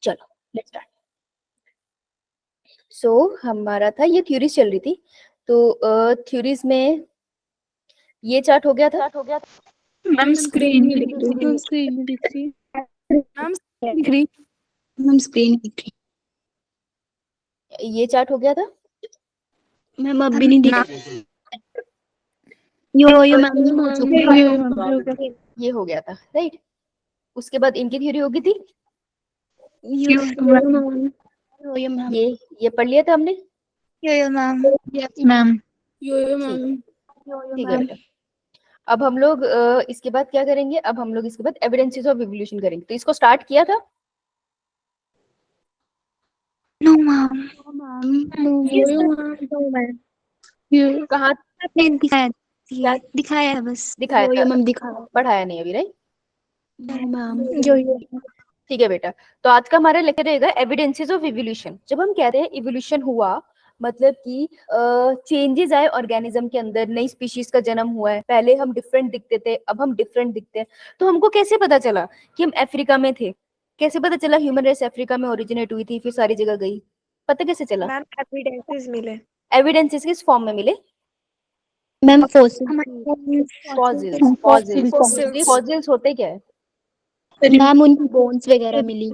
चलो let's start. सो हमारा था ये थ्योरीज चल रही थी, तो थ्योरीज में ये चार्ट हो गया था। मैम स्क्रीन ही दिख रही है। स्क्रीन में दिख रही है। मैम दिख रही। मैम स्क्रीन दिख रही। ये चार्ट हो गया था। मैम अब भी नहीं दिख रही। यो मैम हो चुका। ये हो गया था राइट। उसके बाद इनकी थ्योरी हो गई थी। यो मैम। ये पढ़ लिया था हमने। यो मैम। मैम ठीक है बेटा। अब हम लोग इसके बाद क्या करेंगे, अब हम लोग इसके बाद एविडेंसेस ऑफ इवोल्यूशन करेंगे। तो इसको स्टार्ट किया था। No ma'am. कहाँ आपने दिखाया है बस। दिखाया था, मैम दिखाया। पढ़ाया नहीं अभी राइट। No ma'am. ठीक है बेटा। तो आज का हमारा लेक्चर रहेगा एविडेंसेस ऑफ इवोल्यूशन। जब हम कहते हैं इवोल्यूशन हुआ, मतलब कि चेंजेस आए ऑर्गेनिज्म के अंदर, नई स्पीशीज का जन्म हुआ है। पहले हम डिफरेंट दिखते थे, अब हम डिफरेंट दिखते हैं। तो हमको कैसे पता चला कि हम अफ्रीका में थे? कैसे पता चला ह्यूमन रेस अफ्रीका में ओरिजिनेट हुई थी फिर सारी जगह गई? पता कैसे चला? मैम एविडेंसेस मिले। एविडेंसेस किस फॉर्म में मिले? Ma'am fossils. फॉसिल्स होते क्या है? मैम उनकी बोन्स वगैरह मिली।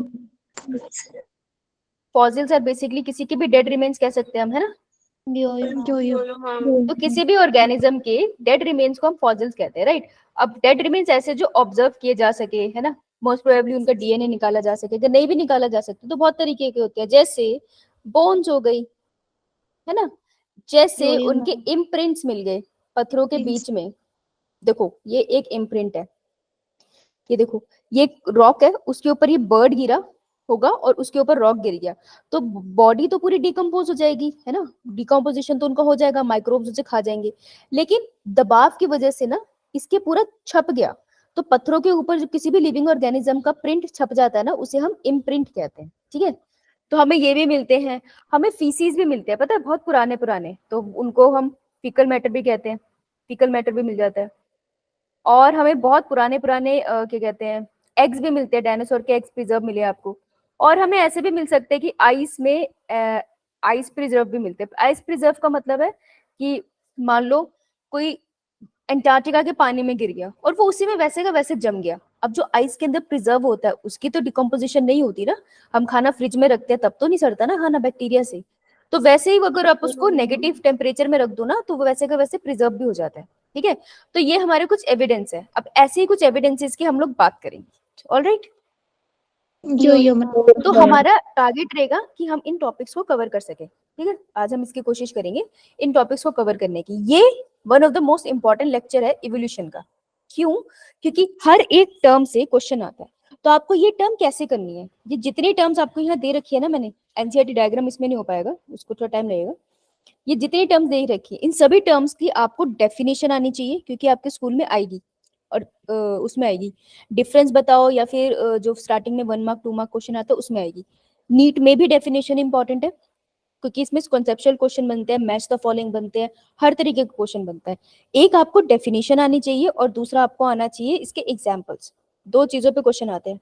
फॉसिल्स आर बेसिकली किसी के भी डेड रिमेन्स कह सकते हैं हम, है ना। तो किसी भी ऑर्गेनिज्म के डेड रिमेन्स को हम फॉसिल्स कहते हैं राइट। अब डेड रिमेन्स ऐसे जो ऑब्जर्व किए जा सके, है ना। मोस्ट प्रोबेबली उनका डीएनए निकाला जा सके। अगर नहीं भी निकाला जा सकता तो बहुत तरीके के होते हैं, जैसे बोन्स हो गई, है ना। जैसे उनके इम्प्रिंट्स मिल गए पत्थरों के बीच में। देखो ये एक इम्प्रिंट है, ये देखो ये रॉक है, उसके ऊपर ये बर्ड गिरा होगा और उसके ऊपर रॉक गिर गया, तो बॉडी तो पूरी डिकम्पोज हो जाएगी, है ना। डिकम्पोजिशन तो उनका हो जाएगा, माइक्रोब्स उसे खा जाएंगे। लेकिन दबाव की वजह से ना इसके पूरा छप गया। तो पत्थरों के ऊपर जो किसी भी लिविंग ऑर्गेनिज्म का प्रिंट छप जाता है ना, उसे हम इम्प्रिंट कहते हैं, ठीक है। तो हमें ये भी मिलते हैं, हमें फीसीज भी मिलते हैं, पता है, बहुत पुराने पुराने, तो उनको हम फीकल मैटर भी कहते हैं। फीकल मैटर भी मिल जाता है। और हमें बहुत पुराने पुराने क्या कहते हैं, एग्स भी मिलते हैं, डायनासोर के एग्स प्रिजर्व मिले आपको। और हमें ऐसे भी मिल सकते हैं कि आइस में आइस प्रिजर्व भी मिलते हैं। आइस प्रिजर्व का मतलब है कि मान लो कोई अंटार्कटिका के पानी में गिर गया और वो उसी में वैसे का वैसे जम गया। अब जो आइस के अंदर प्रिजर्व होता है उसकी तो डिकम्पोजिशन नहीं होती ना। हम खाना फ्रिज में रखते हैं तब तो नहीं सड़ता ना खाना बैक्टीरिया से। तो वैसे ही अगर आप उसको नेगेटिव टेम्परेचर में रख दो ना तो वो वैसे का वैसे प्रिजर्व भी हो जाता है, ठीक है। तो ये हमारे कुछ एविडेंस है। अब ऐसे ही कुछ एविडेंसेस की हम लोग बात करेंगे, ऑलराइट। तो हमारा टारगेट रहेगा कि हम इन टॉपिक्स को कवर कर सके, ठीक है। आज हम इसकी कोशिश करेंगे इन टॉपिक्स को कवर करने की। ये one of the most important lecture है इवोल्यूशन का। क्यों? क्योंकि हर एक टर्म से क्वेश्चन आता है। तो आपको ये टर्म कैसे करनी है, ये जितनी टर्म्स आपको यहाँ दे रखी है ना, मैंने एनसीईआरटी डायग्राम इसमें नहीं हो पाएगा, उसको थोड़ा टाइम लगेगा। ये जितनी टर्म्स दे रखी है इन सभी टर्म्स की आपको डेफिनेशन आनी चाहिए, क्योंकि आपके स्कूल में आएगी और उसमें आएगी। डिफरेंस बताओ या फिर जो स्टार्टिंग में 1 मार्क 2 मार्क क्वेश्चन आता है उसमें आएगी। नीट में भी डेफिनेशन इंपॉर्टेंट है, क्योंकि इसमें कॉन्सेप्चुअल क्वेश्चन बनते हैं, मैच द फॉलोइंग बनते हैं, हर तरीके का क्वेश्चन बनता है। एक आपको डेफिनेशन आनी चाहिए और दूसरा आपको आना चाहिए इसके एग्जाम्पल्स। दो चीजों पे क्वेश्चन आते हैं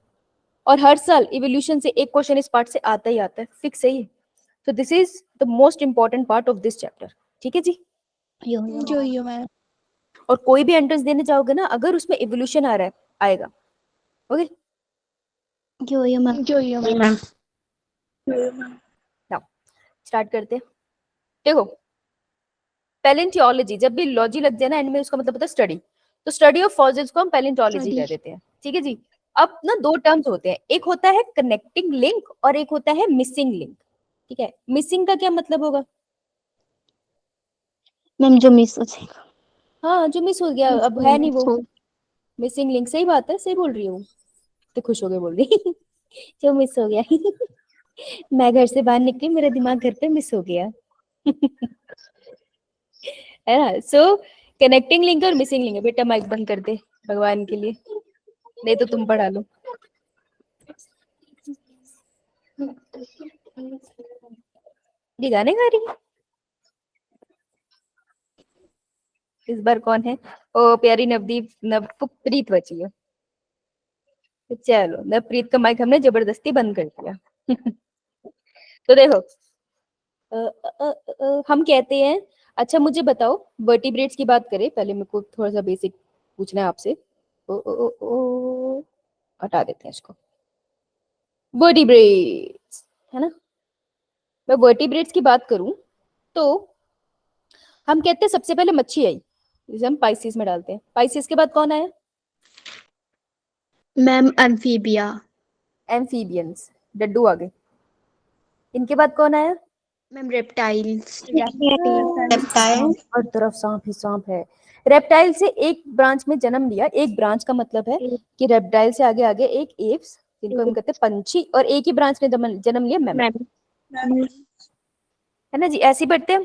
और हर साल इवोल्यूशन से एक क्वेश्चन इस पार्ट से आता ही आता है, फिक्स है ये। तो this is the most important part of this chapter, ठीक है जी। मैम। और कोई भी एंट्रेंस देने जाओगे ना, अगर उसमें इवोल्यूशन आ रहा है आएगा, ओके। मैम नाउ स्टार्ट करते हैं। देखो पैलेंटियोलॉजी, जब भी लॉजी लग जाए ना एंड में, उसका मतलब होता है स्टडी। तो स्टडी ऑफ फॉसिल्स को हम पैलेंटियोलॉजी कह देते हैं, ठीक है जी। अब ना दो टर्म्स होते हैं, एक होता है कनेक्टिंग लिंक और एक होता है मिसिंग लिंक, ठीक है। मिसिंग का क्या मतलब होगा? मैम जो मिस हो जाएगा। हाँ जो मिस हो गया, अब है नहीं वो। मिसिंग लिंक, सही बात है, सही बोल रही हूँ। तो खुश हो गए बोल रही जो मिस हो गया मैं घर से बाहर निकली, मेरा दिमाग घर पे मिस हो गया है ना। सो कनेक्टिंग लिंक और मिसिंग लिंक है। बेटा माइक बंद कर दे भगवान के लिए, नहीं तो तुम पढ़ा लो। ये गाने गा रही है इस बार, कौन है? ओ प्यारी नवदीप, नवप्रीत बची है। तो चलो नवप्रीत का माइक हमने जबरदस्ती बंद कर दिया। तो देखो हम कहते हैं, अच्छा मुझे बताओ वर्टिब्रेट्स की बात करें, पहले मेरे को थोड़ा सा बेसिक पूछना है आपसे। हटा देते हैं इसको। वर्टिब्रेट्स है ना, मैं वर्टिब्रेट्स की बात करूं तो हम कहते हैं सबसे पहले मच्छी आई, जिसे हम पाइसिस में डालते हैं। पाइसिस के बाद कौन आया? Ma'am amphibia. एम्फीबियंस, डड्डू आ गए। इनके बाद कौन आया? Ma'am reptiles. रेप्टाइल। हर तरफ सांप ही सांप है। रेप्टाइल से एक ब्रांच में जन्म लिया, एक ब्रांच का मतलब है कि रेप्टाइल से आगे आगे एक एप्स, जिनको हम कहते हैं पंछी, और एक ही ब्रांच ने जन्म लिया मैमल, है ना जी, ऐसे ही बढ़ते हैं।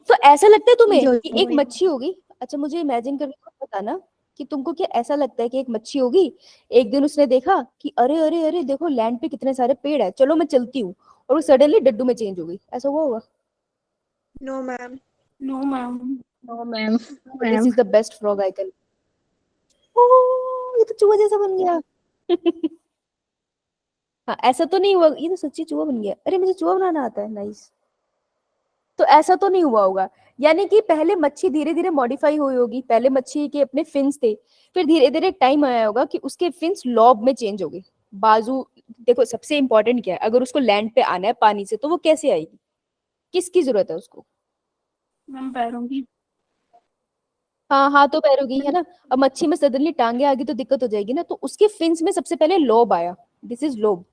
तो ऐसा लगता है तुम्हें कि एक मच्छी होगी? अच्छा मुझे इमेजिन करके बताना कि तुमको क्या ऐसा लगता है कि एक मच्छी होगी, एक दिन उसने देखा कि अरे अरे अरे देखो लैंड पे कितने सारे पेड़ है, चलो मैं चलती हूँ, और वो सडनली डड्डू में चेंज हो गई, ऐसा हुआ होगा? No ma'am. No ma'am. No ma'am. This is the best frog I can. ये तो चूहा जैसा बन गया। हाँ ऐसा तो नहीं हुआ, ये तो सच्ची चूहा बन गया, अरे मुझे चूहा बनाना आता है, नाइस। तो ऐसा तो नहीं हुआ होगा, यानी कि पहले मच्छी धीरे धीरे मॉडिफाई हुई होगी, पहले मच्छी के अपने फिन्स थे, फिर धीरे धीरे एक टाइम आया होगा कि उसके फिन्स लॉब में चेंज हो गए, बाजू। देखो सबसे इंपॉर्टेंट क्या है, अगर उसको लैंड पे आना है पानी से तो वो कैसे आएगी, किसकी जरूरत है उसको? मैम पैरों की। हाँ हाथों पैरों की, है ना। अब मच्छी में सडनली टांगे आ गई तो दिक्कत हो जाएगी ना, तो उसके फिन्स में सबसे पहले लोब आया, दिस इज लोब।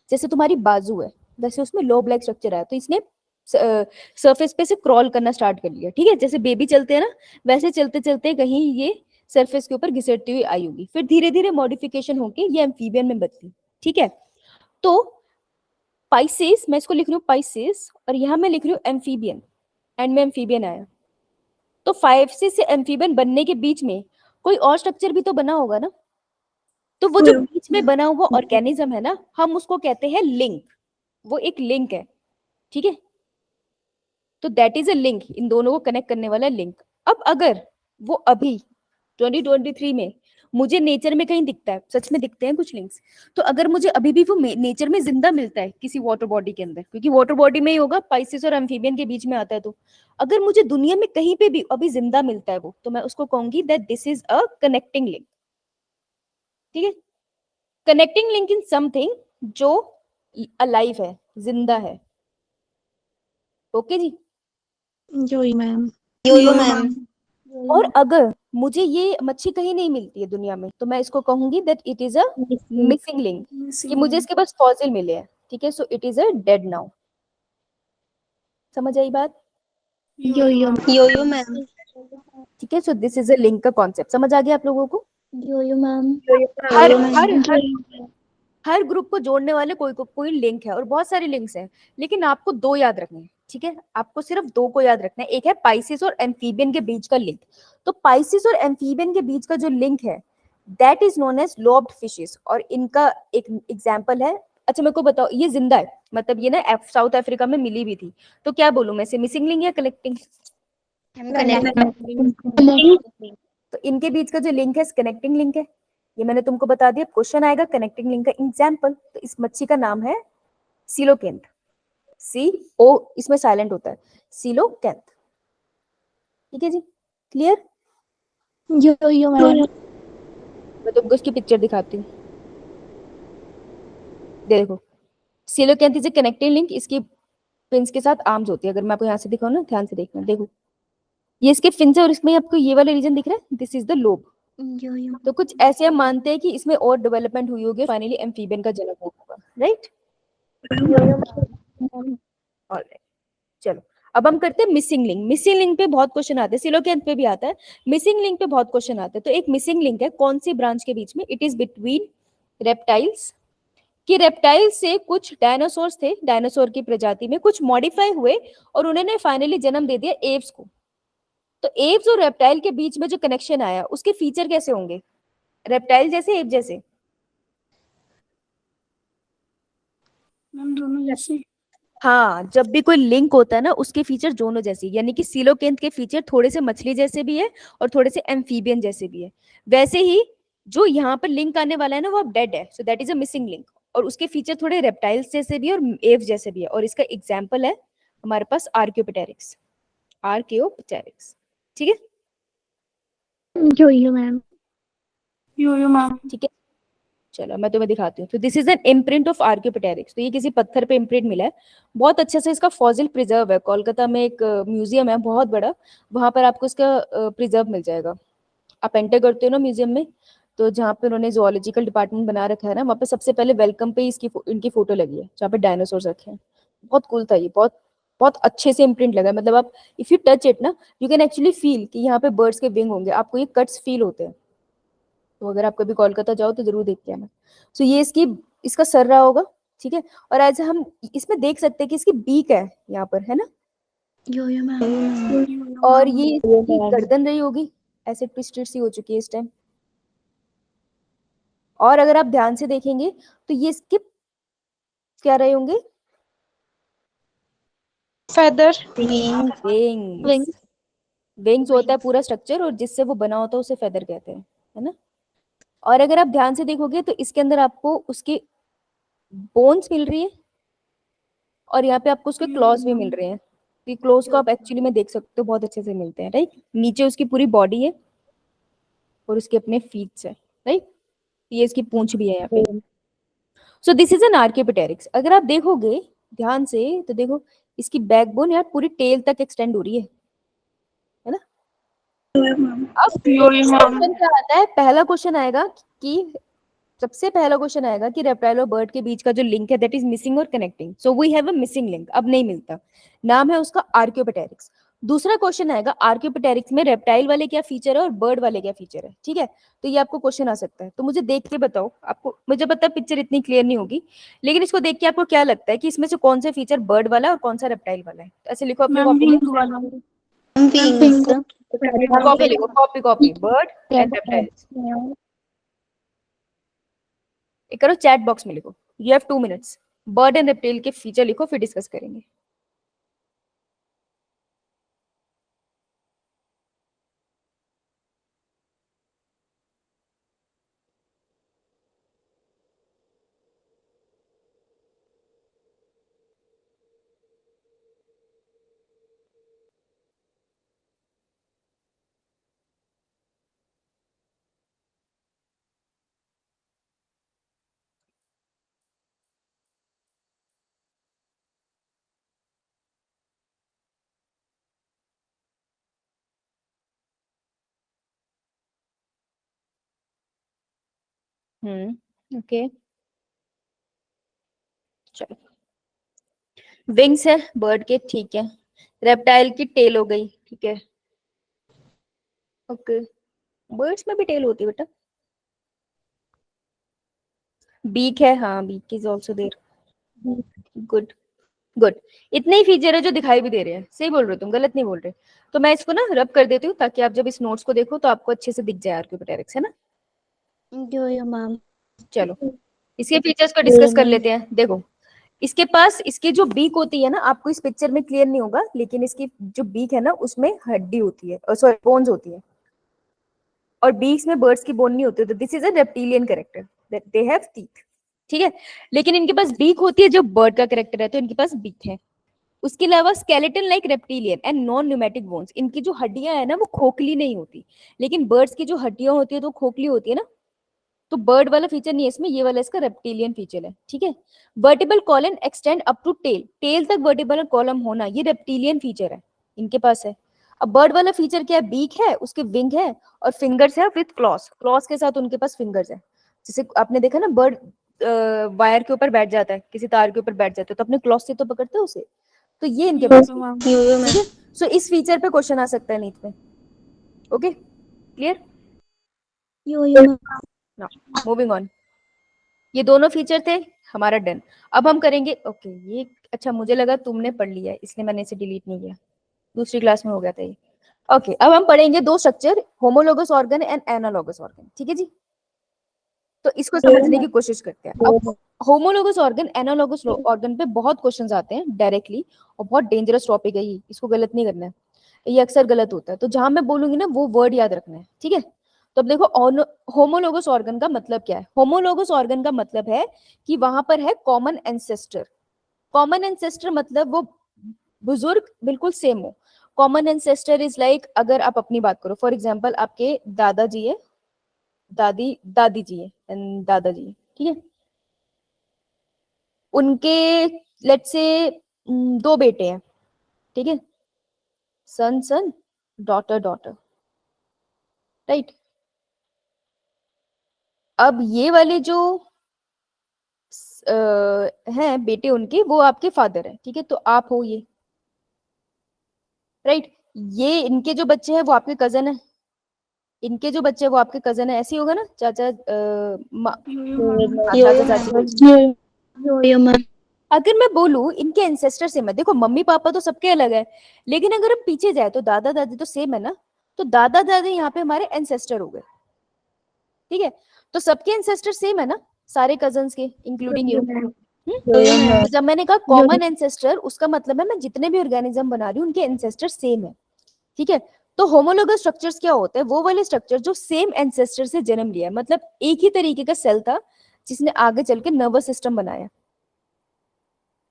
जैसे तुम्हारी बाजू है वैसे उसमें लोब लाइक स्ट्रक्चर आया, तो इसने सरफेस पे से क्रॉल करना स्टार्ट कर लिया, ठीक है, जैसे बेबी चलते हैं ना, वैसे चलते चलते कहीं ये सरफेस के ऊपर घिसटती हुई आई होगी, फिर धीरे धीरे मॉडिफिकेशन होके ये एम्फीबियन में बदली, ठीक है। तो पाइसेस, मैं इसको लिख रही हूँ पाइसेस, और यहाँ मैं लिख रही हूँ एम्फीबियन, एंड में एम्फीबियन आया। तो 5 से एम्फीबियन बनने के बीच में कोई और स्ट्रक्चर भी तो बना होगा ना, तो वो जो बीच में बना हुआ ऑर्गेनिज्म है ना, हम उसको कहते हैं लिंक, वो एक लिंक है, ठीक है। तो दैट इज अ लिंक, इन दोनों को कनेक्ट करने वाला लिंक। अब अगर वो अभी 2023 में मुझे नेचर में कहीं दिखता है, सच में दिखते हैं कुछ लिंक्स, तो अगर मुझे अभी भी वो नेचर में जिंदा मिलता है किसी वाटर बॉडी के अंदर, क्योंकि वाटर बॉडी में ही होगा, पाइसिस और एम्फीबियन के बीच में आता है, तो अगर मुझे दुनिया में कहीं पे भी अभी जिंदा मिलता है वो, तो मैं उसको कहूंगी that this is a connecting link, ठीक है। कनेक्टिंग लिंक इन समथिंग जो अलाइव है, जिंदा है, ओके जी। जो मैम। यो मैम। और अगर मुझे ये मच्छी कहीं नहीं मिलती है दुनिया में, तो मैं इसको कहूंगी that it is a missing link, कि मुझे इसके पास फॉसिल मिले हैं, ठीक है, so it is a dead now. समझ आई बात? यो यो मैम। ठीक है, सो दिस इज अ लिंक का कॉन्सेप्ट, समझ आ गया आप लोगों को? यो मैम। हर हर हर हर ग्रुप को जोड़ने वाले कोई लिंक है, और बहुत सारे लिंक्स हैं, लेकिन आपको दो याद रखने हैं, ठीक है, आपको सिर्फ दो को याद रखना है। एक है पाइसिस और एम्फीबियन के बीच का लिंक, तो पाइसिस और एम्फीबियन के बीच का जो लिंक है that is known as lobed fishes, और इनका एक एग्जांपल है। अच्छा मेरे को बताओ, ये जिंदा है, मतलब ये ना साउथ अफ्रीका में मिली भी थी, तो क्या बोलूं मैं, इसे मिसिंग लिंक या कलेक्टिंग? तो इनके बीच का जो लिंक है कनेक्टिंग लिंक है, ये मैंने तुमको बता दिया। क्वेश्चन आएगा कनेक्टिंग लिंक का एग्जांपल, तो इस मच्छी का नाम है सीलोकेंथ, सी ओ इसमें साइलेंट होता है, सीलोकेंथ, ठीक है जी, क्लियर? यो मैम। मैं तुमको इसकी पिक्चर दिखाती हूँ, देखो सीलोकेंथ इज ए कनेक्टिंग लिंक, इसकी फिन्स के साथ आर्म्स होती है, अगर मैं आपको यहाँ से दिखाऊं ना, ध्यान से देखना, देखो ये इसके फिन्स है, और इसमें आपको ये वाला रीजन दिख रहा है, दिस इज द लोब। तो कुछ ऐसे हम मानते हैं कि इसमें और डेवलपमेंट हुई होगी, फाइनली एम्फीबियन का जन्म होगा, राइट? ऑलराइट, चलो अब हम करते हैं मिसिंग लिंक। मिसिंग लिंक पे बहुत क्वेश्चन आते हैं, सिलोकेंथ पे भी आता है, मिसिंग लिंक पे बहुत क्वेश्चन आते हैं। तो एक मिसिंग लिंक है कौन सी ब्रांच के बीच में, इट इज बिटवीन रेप्टाइल्स, कि रेप्टाइल से कुछ डायनासोर्स थे, डायनासोर की प्रजाति में कुछ मॉडिफाई हुए, और उन्होंने फाइनली जन्म दे दिया एव्स को। तो एव्स और रेप्टाइल के बीच में जो कनेक्शन आया उसके फीचर कैसे होंगे, रेप्टाइल जैसे एव जैसे? मैम दोनों जैसे। हाँ, जब भी कोई लिंक होता है ना उसके फीचर दोनों जैसे, यानी कि सीलोकेंथ के फीचर थोड़े से मछली जैसे भी है और थोड़े से एम्फीबियन जैसे भी है, वैसे ही जो यहाँ पर लिंक आने वाला है ना वो अब डेड है, सो that is a missing link. और उसके फीचर थोड़े रेप्टाइल्स जैसे भी है और एव जैसे भी है, और इसका एग्जाम्पल है हमारे पास आर्कियोपेटेरिक्स, आर्कियोपेटेरिक्स, ठीक है। Yo-yo, ma'am. Yo-yo, ma'am. ठीक है, चलो मैं तुम्हें दिखाती हूँ। तो this is an imprint of archaeopteryx, तो ये किसी पत्थर पे इम्प्रिंट मिला है, बहुत अच्छे से इसका फॉसिल प्रिजर्व है। कोलकाता में एक म्यूजियम है बहुत बड़ा, वहां पर आपको इसका प्रिजर्व मिल जाएगा। आप एंटर करते हो ना म्यूजियम में, तो जहाँ पे उन्होंने जोलॉजिकल डिपार्टमेंट बना रखा है ना, वहाँ पे सबसे पहले वेलकम पे इसकी इनकी फोटो लगी है, जहाँ पे डायनासोर रखे हैं। बहुत कूल था ये, बहुत बहुत अच्छे से इम्प्रिंट लगा है। मतलब आप इफ यू टच इट ना, यू कैन एक्चुअली फील कि यहाँ पे बर्ड्स के विंग होंगे, आपको ये कट्स फील होते हैं। तो अगर आप कभी कोलकाता जाओ तो जरूर देख के आना। सो ये इसका सर रहा होगा, ठीक है। और ऐसे हम इसमें देख सकते हैं कि इसकी बीक है यहाँ पर, है ना, Yo-yo, ma'am. और ये Yo-yo, इसकी ma'am. गर्दन रही होगी, ऐसे ट्विस्टेड सी हो चुकी है इस टाइम। और अगर आप ध्यान से देखेंगे तो ये इसके क्या रहे होंगे, Feather. विंग्स। विंग्स होता है पूरा स्ट्रक्चर, और जिससे वो बना होता है उसे फेदर कहते हैं, है ना। और अगर आप ध्यान से देखोगे तो इसके अंदर आपको उसके बोन्स मिल रही है, और यहाँ पे आपको उसके क्लॉज भी मिल रहे हैं। तो क्लॉज को आप एक्चुअली में देख सकते हो, बहुत अच्छे से मिलते हैं, राइट। नीचे उसकी पूरी बॉडी है और उसके अपने फीट्स है, राइट। ये इसकी पूंछ भी है यहाँ पे। So this is an archaeopteryx. अगर आप देखोगे ध्यान से तो देखो इसकी बैकबोन यार पूरी टेल तक एक्सटेंड हो रही है ना। अब Yo-yo, ma'am. क्वेश्चन क्या आता है, पहला क्वेश्चन आएगा कि सबसे पहला क्वेश्चन आएगा कि रेप्टाइल और बर्ड के बीच का जो लिंक है दैट इज मिसिंग और connecting. So we have a missing link, अब नहीं मिलता, नाम है उसका आर्कियोपेटेरिक्स। दूसरा क्वेश्चन आएगा आर्कियोपेटेरिक्स में रेप्टाइल वाले क्या फीचर है और बर्ड वाले क्या फीचर है, ठीक है। तो ये आपको क्वेश्चन आ सकता है, तो मुझे देख के बताओ, आपको मुझे पता है पिक्चर इतनी क्लियर नहीं होगी, लेकिन इसको देख के आपको क्या लगता है कि इसमें से कौन से फीचर बर्ड वाला है और कौन सा रेप्टाइल वाला है। तो ऐसे लिखो अपने Ma'am, कॉपी wings वाला. Wings. में, कॉपी लिखो, copy copy, bird and reptiles. एक करो चैट बॉक्स में लिखो, you have 2 minutes, bird and reptile के फीचर लिखो, फिर डिस्कस करेंगे। ओके, चलो। विंग्स है बर्ड के, ठीक है। रेप्टाइल की टेल हो गई, ठीक है, ओके। बर्ड्स में भी टेल होती है बेटा। बीक है, हाँ, beak is also there, good good. इतने ही फीचर है जो दिखाई भी दे रहे हैं, सही बोल रहे हो तुम, गलत नहीं बोल रहे। तो मैं इसको ना रब कर देती हूँ ताकि आप जब इस नोट्स को देखो तो आपको अच्छे से दिख जाए आर्कियोपेटेरिक्स, है ना। Yo-yo, ma'am. चलो इसके फीचर्स को डिस्कस कर लेते हैं। देखो इसके पास इसकी जो बीक होती है ना, आपको इस पिक्चर में क्लियर नहीं होगा, लेकिन इसकी जो बीक है ना उसमें हड्डी होती है, सॉरी बोन्स होती है, और बीक्स में बर्ड्स की बोन नहीं होती। तो this is a reptilian character that they have teeth, ठीक है। लेकिन इनके पास बीक होती है, जो बर्ड का कैरेक्टर है, तो इनके पास बीक है। उसके अलावा skeleton like reptilian and non pneumatic bones, इनकी जो हड्डियां है ना वो खोखली नहीं होती, लेकिन बर्ड्स की जो हड्डियां होती है तो खोखली होती है ना। तो बर्ड वाला फीचर नहीं है इसमें, ये वाला इसका रेप्टिलियन फीचर है, ठीक है। Vertebral column extend up to tail, tail तक वर्टिबल कॉलम होना ये रेप्टिलियन फीचर है, इनके पास है। अब बर्ड वाला फीचर क्या है, बीक है, उसके विंग है और फिंगर्स है विथ क्लॉस, क्लॉस के साथ उनके पास फिंगर्स है। जैसे आपने देखा ना बर्ड वायर के ऊपर बैठ जाता है, किसी तार के ऊपर बैठ जाता है तो अपने क्लॉस से तो पकड़ते हैं उसे, तो ये इनके पास Yo-yo, ma'am. ठीक है। सो इस फीचर पे क्वेश्चन आ सकता है नीट में, okay clear. Yo-yo, ma'am. Moving on, ये दोनों फीचर थे हमारा डन। अब हम करेंगे, ओके ये अच्छा, मुझे लगा तुमने पढ़ लिया है इसलिए मैंने इसे डिलीट नहीं किया, दूसरी क्लास में हो गया था ये। ओके अब हम पढ़ेंगे दो structure, homologous organ and analogous organ, ठीक है जी। तो इसको समझने की कोशिश करते हैं। अब होमोलोगस ऑर्गन एनालॉगस ऑर्गन पे बहुत क्वेश्चंस आते हैं डायरेक्टली, और बहुत डेंजरस टॉपिक है ये, इसको गलत नहीं करना है, ये अक्सर गलत होता है। तो जहां मैं बोलूंगी ना वो वर्ड याद रखना है, ठीक है। तो अब देखो होमोलोगस ऑर्गन का मतलब क्या है। होमोलोगस ऑर्गन का मतलब है कि वहां पर है कॉमन एंसेस्टर। कॉमन एंसेस्टर मतलब वो बुजुर्ग बिल्कुल सेम हो। कॉमन एंसेस्टर इज लाइक, अगर आप अपनी बात करो, फॉर एग्जाम्पल आपके दादाजी है, दादी जी है एंड दादाजी है, ठीक है, उनके लेट्स से 2 बेटे हैं, ठीक है, सन सन, डॉटर डॉटर, राइट। अब ये वाले जो हैं बेटे उनके, वो आपके फादर है, ठीक है, तो आप हो ये, राइट। ये इनके जो बच्चे हैं वो आपके कजन है, इनके जो बच्चे हैं वो आपके कजन है, ऐसे ही होगा ना, चाचा चाचा चाची। Yo, ma'am. अगर मैं बोलूं इनके एंसेस्टर सेम है, देखो मम्मी पापा तो सबके अलग है, लेकिन अगर हम पीछे जाए तो दादा दादी तो सेम है ना, तो दादा दादी यहाँ पे हमारे एंसेस्टर हो गए, ठीक है। तो सबके एंसेस्टर सेम है ना, सारे कजन्स के इंक्लूडिंग यू। तो जब मैंने कहा कॉमन एंसेस्टर, उसका मतलब है मैं जितने भी ऑर्गेनिज्म बना रही हूँ उनके एंसेस्टर सेम है, ठीक है। तो होमोलोगस स्ट्रक्चर्स क्या होते हैं, वो वाले स्ट्रक्चर जो सेम एंसेस्टर से जन्म लिया है, मतलब एक ही तरीके का सेल था जिसने आगे चल के नर्वस सिस्टम बनाया।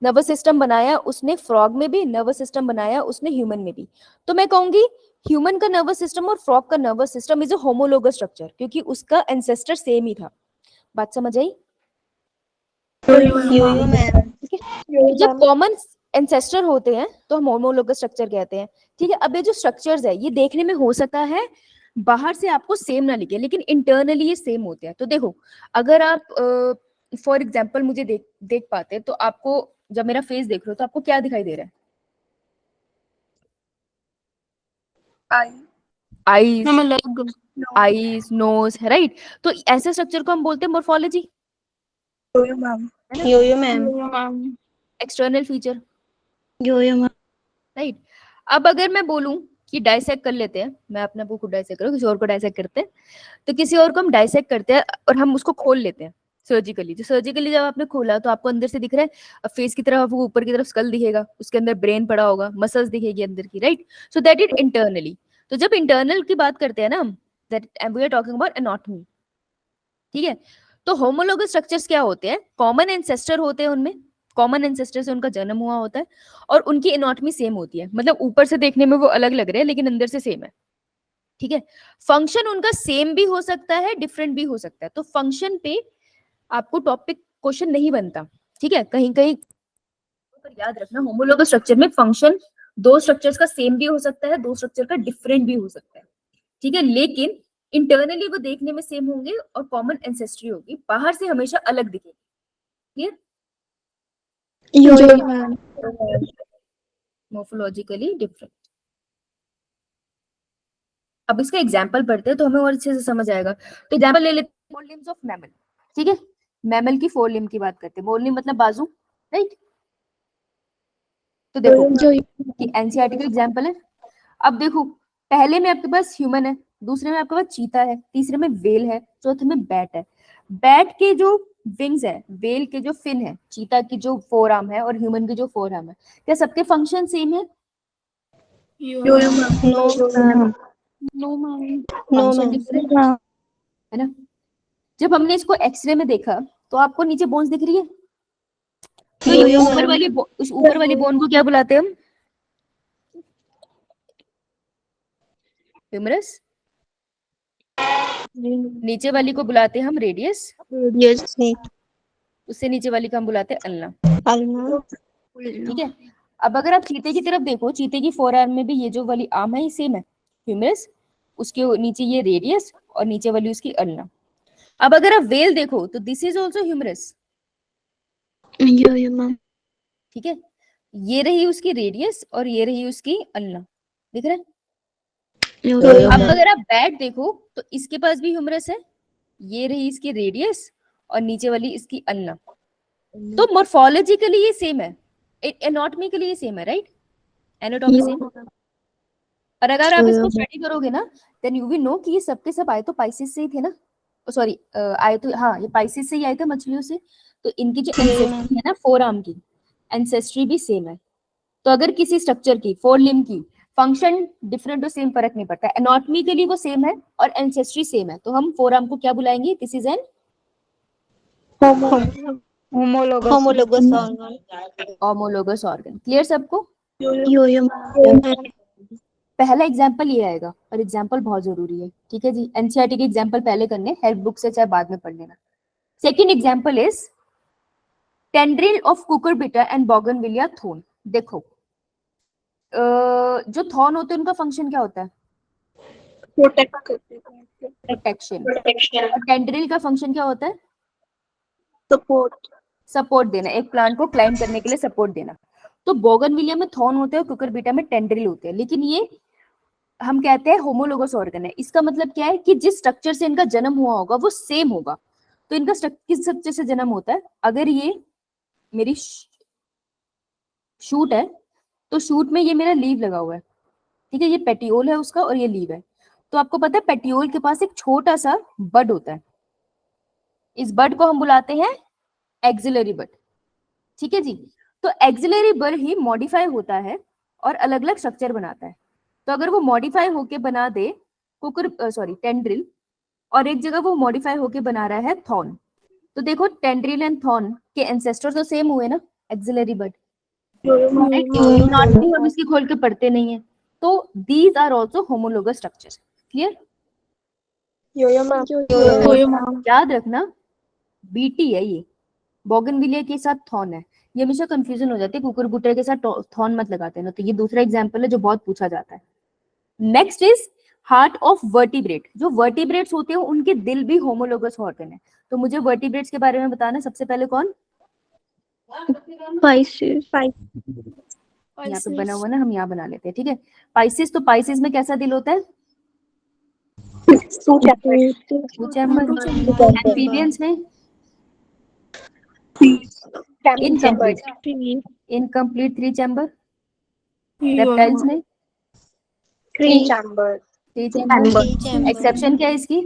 नर्वस सिस्टम बनाया उसने फ्रॉग में भी, नर्वस सिस्टम बनाया उसने ह्यूमन में भी। तो मैं कहूंगी ह्यूमन का नर्वस सिस्टम और फ्रॉग का nervous system is a homologous structure, क्योंकि उसका एंसेस्टर सेम ही था। बात समझ आई? Yo, ma'am. ठीक है। जब कॉमन एंसेस्टर होते हैं तो हम होमोलोगस स्ट्रक्चर कहते हैं, ठीक है। अब ये जो स्ट्रक्चर्स है ये देखने में हो सकता है बाहर से आपको सेम ना लिखे, लेकिन इंटरनली ये सेम होते हैं। तो देखो, अगर आप फॉर एग्जांपल मुझे देख पाते हैं, तो आपको जब मेरा फेस देख रहे हो तो आपको क्या दिखाई दे रहा है? Eyes, eyes, nose, right. तो ऐसे स्ट्रक्चर को हम बोलते हैं morphology, Yo, ma'am. External feature, Yo, ma'am. Right. अब अगर मैं बोलूं कि डाइसेक्ट कर लेते हैं, मैं अपने आप को खुद डाइसेक्ट करूं, किसी और को डाइसेक्ट करते हैं, तो किसी और को हम डाइसेक्ट करते हैं और हम उसको खोल लेते हैं सर्जिकली। जो सर्जिकली जब आपने खोला तो आपको अंदर से दिख रहा है, फेस की तरफ आपको ऊपर की तरफ स्कल दिखेगा, उसके अंदर ब्रेन पड़ा होगा, मसल्स दिखेगी अंदर की, right. So that is internally. तो जब इंटरनल की बात करते हैं ना, that we are talking about anatomy, ठीक है। तो होमोलोगस स्ट्रक्चर्स क्या होते हैं? कॉमन एंसेस्टर होते हैं, उनमें कॉमन एंसेस्टर से उनका जन्म हुआ होता है, और उनकी एनाटॉमी सेम होती है, मतलब ऊपर से देखने में वो अलग लग रहे हैं लेकिन अंदर से सेम है, ठीक है। फंक्शन उनका सेम भी हो सकता है, डिफरेंट भी हो सकता है। तो फंक्शन पे आपको टॉपिक क्वेश्चन नहीं बनता, ठीक है। कहीं कहीं पर याद रखना, होमोलोगस स्ट्रक्चर में फंक्शन 2 स्ट्रक्चर्स का सेम भी हो सकता है, 2 स्ट्रक्चर का डिफरेंट भी हो सकता है, ठीक है। लेकिन इंटरनली वो देखने में सेम होंगे और कॉमन एंसेस्ट्री होगी, बाहर से हमेशा अलग दिखेगी, clear? Yo, ma'am. Morphologically different. अब इसका एग्जांपल पढ़ते हैं तो हमें और अच्छे से समझ आएगा। तो एग्जांपल ले लेते हैं, 4 लिम्स ऑफ मैमल, ठीक है। मैमल की 4 लिम्ब की बात करते हैं, 4 लिम्ब मतलब बाजू, राइट। तो देखो कि एनसीईआरटी का एग्जांपल है। अब देखो, पहले में आपके पास ह्यूमन है, दूसरे में आपके पास चीता है, तीसरे में वेल है, चौथे में बैट है। बैट के जो विंग्स है, वेल के जो फिन है, चीता की जो 4 आर्म है और ह्यूमन की जो 4 आर्म है, क्या सबके फंक्शन सेम है? No, ma'am. No, ma'am. Function different है ना। जब हमने इसको एक्सरे में देखा तो आपको नीचे बोन्स दिख रही है, तो ये उस ऊपर वाली बोन को क्या बुलाते हैं हम? ह्यूमरस। नीचे वाली को बुलाते हैं हम रेडियस, Yes, उससे नीचे वाली को हम बुलाते हैं अल्ना, Alma. ठीक है। अब अगर आप चीते की तरफ देखो, चीते की 4 आर्म में भी ये जो वाली आर्म है ये सेम है, ह्यूमरस, उसके नीचे ये रेडियस और नीचे वाली उसकी अल्ना। अब अगर आप वेल देखो तो this is also humerus, Yo, ma'am. ठीक है। ये रही उसकी रेडियस और ये रही उसकी अल्ना, दिख रहा है? Yo, अब ma'am. अगर आप बैट देखो तो इसके पास भी ह्यूमरस है, ये रही इसकी रेडियस और नीचे वाली इसकी अल्ना। तो मॉर्फोलॉजिकली ये सेम है, एनाटॉमिकली ये सेम है, राइट। Anatomy same. और अगर आप इसको स्टडी करोगे ना, देन यू विल नो कि ये सबके सब आए तो पाइसेस से ही थे ना, सॉरी आए तो, हाँ, ये पाइसेस से ही आए थे, मछलियों से। तो इनकी जो एंसेस्ट्री है ना 4 आर्म की, एंसेस्ट्री भी सेम है। तो अगर किसी स्ट्रक्चर की 4 लिम्ब की फंक्शन डिफरेंट तो सेम, फर्क नहीं पड़ता। एनाटॉमी के लिए वो सेम है और एंसेस्ट्री सेम है, तो हम फोरआर्म को क्या बुलाएंगे? This is N Homologous. Homologous organ. Homologous organ. Clear सबको? Yo-yo. पहला एग्जाम्पल ये आएगा, और एग्जाम्पल बहुत जरूरी है, ठीक है जी। एनसीईआरटी के एग्जाम्पल पहले करने, हेल्प बुक से चाहे बाद में पढ़ लेना। Second example is tendril of Cucurbita and bougainvillea थोन। देखो जो थॉर्न होते हैं उनका फंक्शन क्या होता है? प्रोटेक्शन। और टेंड्रिल का फंक्शन क्या होता है? सपोर्ट देना, एक प्लांट को क्लाइम करने के लिए सपोर्ट देना। तो बोगनविलिया में थॉर्न होते हैं, कुकुरबिटा में टेंड्रिल होते हैं, लेकिन ये हम कहते हैं होमोलोगस ऑर्गन है। इसका मतलब क्या है कि जिस स्ट्रक्चर से इनका जन्म हुआ होगा वो सेम होगा। तो इनका किस स्ट्रक्चर से जन्म होता है? अगर ये मेरी शूट है तो शूट में ये मेरा लीव लगा हुआ है, ठीक है, ये पेटियोल है उसका और ये लीव है। तो आपको पता है पेटियोल के पास एक छोटा सा बड होता है, इस बड को हम बुलाते हैं एक्सिलरी बड, ठीक है जी। तो एक्सिलरी बड ही मॉडिफाई होता है और अलग अलग स्ट्रक्चर बनाता है। तो अगर वो मॉडिफाई होके बना दे टेंड्रिल, और एक जगह वो मॉडिफाई होके बना रहा है थॉर्न, तो देखो टेंड्रिल एंड थॉर्न के एंसेस्टर तो सेम हुए ना, एक्सिलरी बड। हम इसकी खोल के पढ़ते नहीं है, तो these are also homologous structures. Clear? याद रखना बीटी है ये, बोगनविलिया के साथ थॉर्न है। ये हमेशा कंफ्यूजन हो जाती है, कुकुरबिटा के साथ थॉर्न मत लगाते ना। तो ये दूसरा एग्जांपल है जो बहुत पूछा जाता है। Next is heart of vertebrate. जो वर्टिब्रेट्स होते हैं उनके दिल भी होमोलोगस ऑर्गन है। तो मुझे वर्टिब्रेट्स के बारे में बताना सबसे पहले कौन? Pisces. यहाँ पे बना हुआ ना, हम यहाँ बना लेते हैं, ठीक है। पाइसिस, तो पाइसिस में कैसा दिल होता है? Two chamber. एम्फीबियंस में इनकम्प्लीट 3 चैम्बर। रेप्टाइल्स में 3 चैम्बर। एक्सेप्शन क्या है इसकी?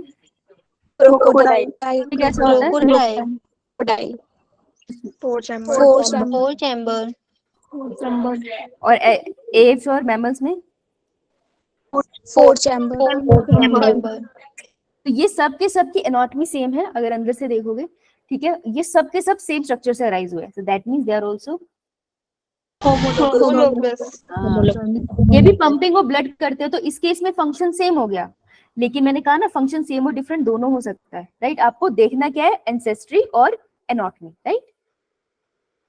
कैसा होता है? 4 chamber. और एव्स और मैमल्स में 4 chamber. तो ये सब के सब की एनाटॉमी सेम है अगर अंदर से देखोगे, ठीक है। ये सब के सब सेम स्ट्रक्चर से अराइज हुए हैं, so that means they are also Homologous. ये भी पंपिंग ऑफ ब्लड करते हैं, तो इस केस में फंक्शन सेम हो गया। लेकिन मैंने कहा ना फंक्शन सेम और डिफरेंट दोनों हो सकता है, राइट। आपको देखना क्या है? एंसेस्ट्री और एनाटॉमी, राइट।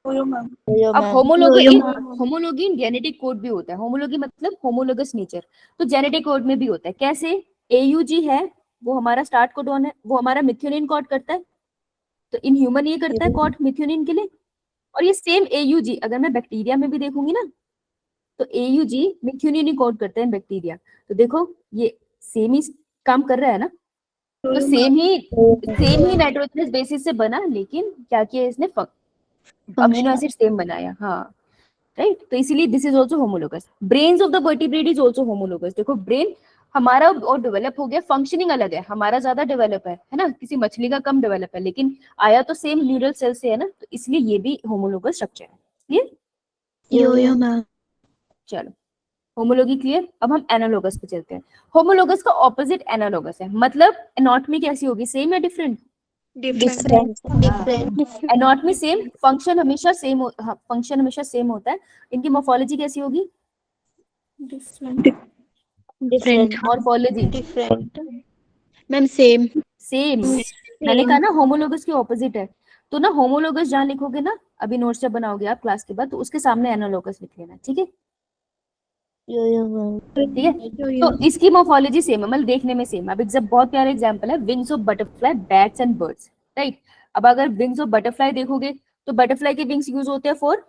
अब होमोलोगी इन जेनेटिक कोड भी होता है। होमोलोगी मतलब होमोलोगस नेचर, तो जेनेटिक कोड में भी होता है। कैसे? AUG है वो हमारा स्टार्ट कोडॉन है, वो हमारा मिथ्योनिन कोड करता है। तो इन ह्यूमन ये करता है कोड मिथ्योनिन के लिए। और ये सेम AUG अगर मैं बैक्टीरिया में भी देखूंगी ना, तो AUG मिथ्योनिन कोड करता है बैक्टीरिया। तो देखो ये सेम ही काम कर रहा है ना, तो सेम ही नाइट्रोजनस बेसिस से बना, लेकिन क्या किया इसने? अमीनो एसिड सेम बनाया, हाँ, राइट। तो इसीलिए this is also homologous. Brains of the vertebrate is also homologous. देखो ब्रेन हमारा और डेवलप हो गया, फंक्शनिंग अलग है, हमारा ज्यादा डेवलप है ना, किसी मछली का कम डेवलप है, लेकिन आया तो सेम न्यूरल सेल से है ना, तो इसलिए ये भी होमोलोगस स्ट्रक्चर है। क्लियर? चलो होमोलोगी क्लियर। अब हम एनालोगस पे चलते हैं। होमोलोगस का ऑपोजिट एनालोगस है, मतलब एनाटॉमी कैसी होगी? सेम या डिफरेंट? एनाटॉमी सेम, फंक्शन हमेशा सेम होता है। इनकी मोर्फोलॉजी कैसी होगी? Different. Morphology Ma'am, same. Same. मैंने कहा ना होमोलोगस के ऑपोजिट है, तो ना होमोलोगस जहां लिखोगे ना, अभी नोट्स जब बनाओगे आप क्लास के बाद, तो उसके सामने एनालोगस लिख लेना, ठीक है। ठीक है, तो इसकी मोर्फोलॉजी सेम है, मतलब देखने में सेम। अब एक बहुत प्यारा एग्जांपल है, wings of butterfly, bats and birds, right. अब अगर विंग्स ऑफ बटरफ्लाई देखोगे तो बटरफ्लाई के विंग्स यूज होते हैं फॉर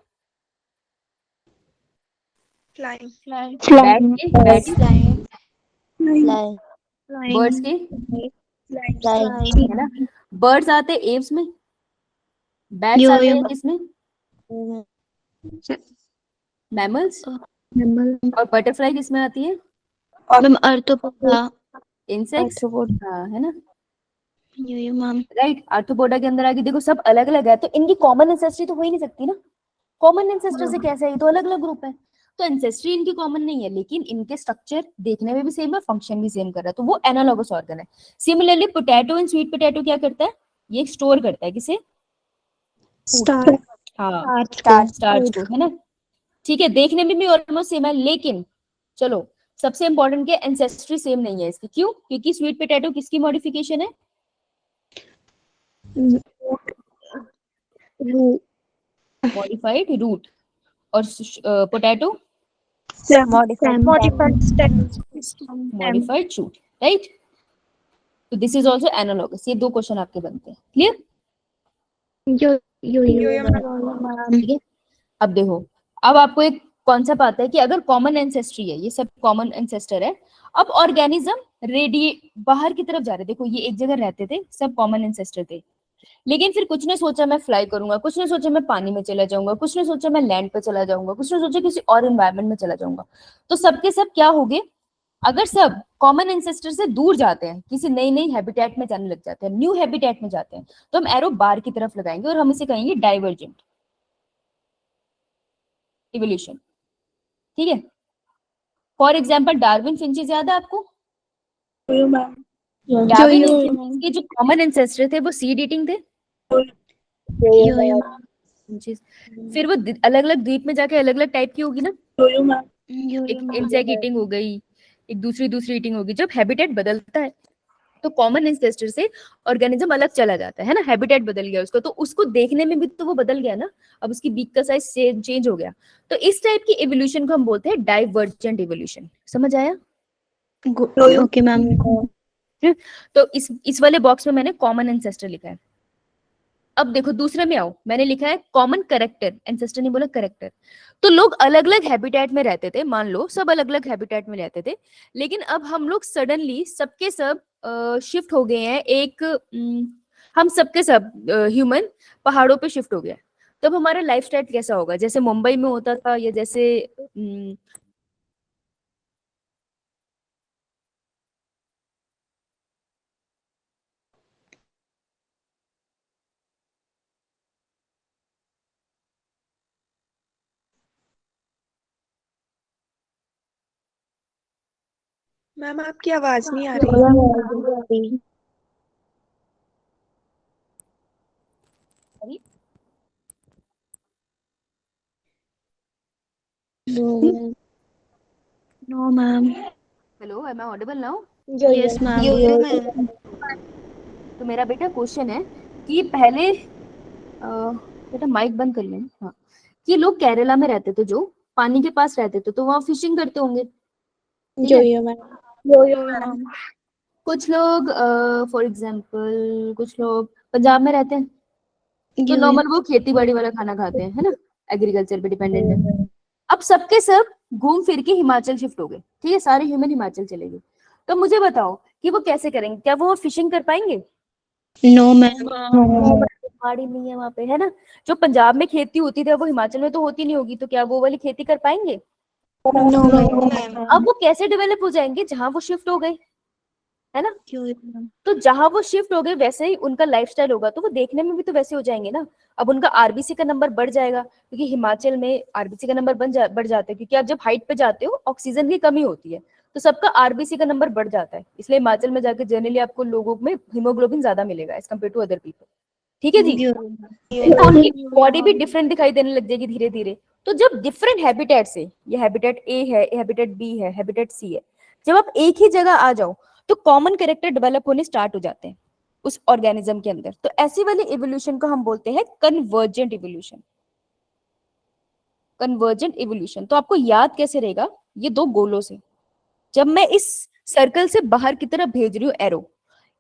Flying. बर्ड्स के है ना, बर्ड्स आते हैं एव्स में, बैट्स आते हैं किसमें? मैमल्स। और बटरफ्लाई किसमें आती है? Ma'am, arthropoda. इंसेक्ट्स, हाँ है ना, राइट। आर्थ्रोपोडा के अंदर आगे देखो सब अलग अलग है, तो इनकी कॉमन एंसेस्ट्री तो हो ही नहीं सकती ना। कॉमन एंसेस्टर से कैसे है? ये तो अलग अलग ग्रुप है। तो एंसेस्ट्री इनकी कॉमन नहीं है, लेकिन इनके स्ट्रक्चर देखने में भी सेम है, फंक्शन भी सेम कर रहा है, तो वो एनालॉगस ऑर्गन है। Similarly potato and sweet potato क्या करता है, ये स्टोर करता है किसे, Star. हाँ Starch. स्टार्च को, है ना। ठीक है, देखने में भी ऑलमोस्ट सेम है, लेकिन चलो सबसे इंपॉर्टेंट क्या, एंसेस्ट्री सेम नहीं है इसकी। क्यों? क्योंकि स्वीट पोटैटो किसकी मॉडिफिकेशन है, Root. मॉडिफाइड रूट, और potato Modified stem. Modified shoot, right. तो दिस इज ऑल्सो एनालॉगस। ये 2 क्वेश्चन आपके बनते हैं, क्लियर। Ma'am. ठीक है, अब देखो, अब आपको एक कॉन्सेप्ट आता है कि अगर कॉमन एंसेस्ट्री है, ये सब कॉमन एंसेस्टर है, अब ऑर्गेनिज्म रेडिए बाहर की तरफ जा रहे, देखो ये एक जगह रहते थे, सब कॉमन एंसेस्टर थे, लेकिन फिर कुछ ने सोचा मैं फ्लाई करूंगा, कुछ ने सोचा मैं पानी में चला जाऊंगा, कुछ ने सोचा मैं लैंड पे चला जाऊंगा, कुछ ने सोचा किसी और एनवायरनमेंट में चला जाऊंगा। तो सबके सब क्या हो गए, अगर सब कॉमन एंसेस्टर से दूर जाते हैं, किसी नई नई हैबिटेट में जाने लग जाते हैं, न्यू हैबिटेट में जाते हैं, तो हम एरो बार की तरफ लगाएंगे और हम इसे कहेंगे डाइवर्जेंट इवोल्यूशन। ठीक है, फॉर एग्जाम्पल डार्विन फिंचेस याद है आपको, डार्विन फिंचेस के जो कॉमन एंसेस्टर थे वो सीड ईटिंग थे, finches। फिर वो अलग अलग द्वीप में जाके अलग अलग टाइप की होगी ना, एक इंसेक्ट ईटिंग हो गई, एक दूसरी ईटिंग होगी। जब हैबिटेट बदलता है तो कॉमन एंसेस्टर से ऑर्गेनिज्म अलग चला जाता है ना, हैबिटेट बदल गया उसका, तो उसको देखने में भी तो वो बदल गया ना, अब उसकी बीक का साइज चेंज हो गया। तो इस टाइप की इवोल्यूशन को हम बोलते हैं डाइवर्जेंट इवोल्यूशन। समझ आया? Okay, ma'am. तो इस वाले बॉक्स में मैंने कॉमन एंसेस्टर लिखा है। अब देखो दूसरे में आओ, मैंने लिखा है कॉमन करेक्टर, एंसेस्टर नहीं बोला, करेक्टर। तो लोग अलग अलग हैबिटेट में रहते थे, मान लो सब अलग अलग हैबिटेट में रहते थे, लेकिन अब हम लोग सडनली सबके सब शिफ्ट हो गए हैं, हम सबके सब ह्यूमन पहाड़ों पे शिफ्ट हो गया। तब हमारा लाइफस्टाइल कैसा होगा, जैसे मुंबई में होता था, या जैसे मैम आपकी आवाज नहीं आ रही। No, ma'am. Hello, am I audible now? Yes, ma'am. तो मेरा बेटा क्वेश्चन है कि पहले बेटा माइक बंद कर लें, हाँ, कि लोग केरला में रहते थे, जो पानी के पास रहते थे, तो वहां फिशिंग करते होंगे, ठीक है। कुछ लोग फॉर एग्जांपल कुछ लोग पंजाब में रहते हैं, तो नॉर्मल वो खेती बाड़ी वाला खाना खाते हैं, है ना, एग्रीकल्चर पे डिपेंडेंट है। अब सबके सब घूम फिर के हिमाचल शिफ्ट हो गए, ठीक है, सारे ह्यूमन हिमाचल चले गए। तो मुझे बताओ कि वो कैसे करेंगे, क्या वो फिशिंग कर पाएंगे? No, ma'am. पहाड़ी नहीं है वहां पे, है ना। जो पंजाब में खेती होती थी वो हिमाचल में तो होती नहीं होगी, तो क्या वो वाली खेती कर पाएंगे? No, ma'am. अब वो कैसे डेवलप हो जाएंगे, जहां वो शिफ्ट हो गए, है ना। तो जहां वो शिफ्ट हो गए वैसे ही उनका लाइफस्टाइल होगा, तो वो देखने में भी तो वैसे हो जाएंगे ना। अब उनका आरबीसी का नंबर बढ़ जाएगा, क्योंकि हिमाचल में आरबीसी का नंबर बढ़ जाता है, क्योंकि आप जब हाइट पे जाते हो ऑक्सीजन की कमी होती है, तो सबका आरबीसी का नंबर बढ़ जाता है, इसलिए हिमाचल में जाकर जनरली आपको लोगों में हीमोग्लोबिन ज्यादा मिलेगा as compare to other people. ठीक है जी, तो उनकी बॉडी भी डिफरेंट दिखाई देने लग जाएगी धीरे धीरे। तो जब डिफरेंट हैबिटेट से, ये हैबिटेट ए है, हैबिटेट बी है, हैबिटेट सी है, जब आप एक ही जगह आ जाओ तो कॉमन कैरेक्टर डेवलप होने स्टार्ट हो जाते हैं उस ऑर्गेनिज्म के अंदर। तो ऐसी वाली इवोल्यूशन को हम बोलते हैं कन्वर्जेंट इवोल्यूशन। कन्वर्जेंट इवोल्यूशन तो आपको याद कैसे रहेगा, ये 2 गोलों से, जब मैं इस सर्कल से बाहर की तरफ भेज रही हूँ एरो,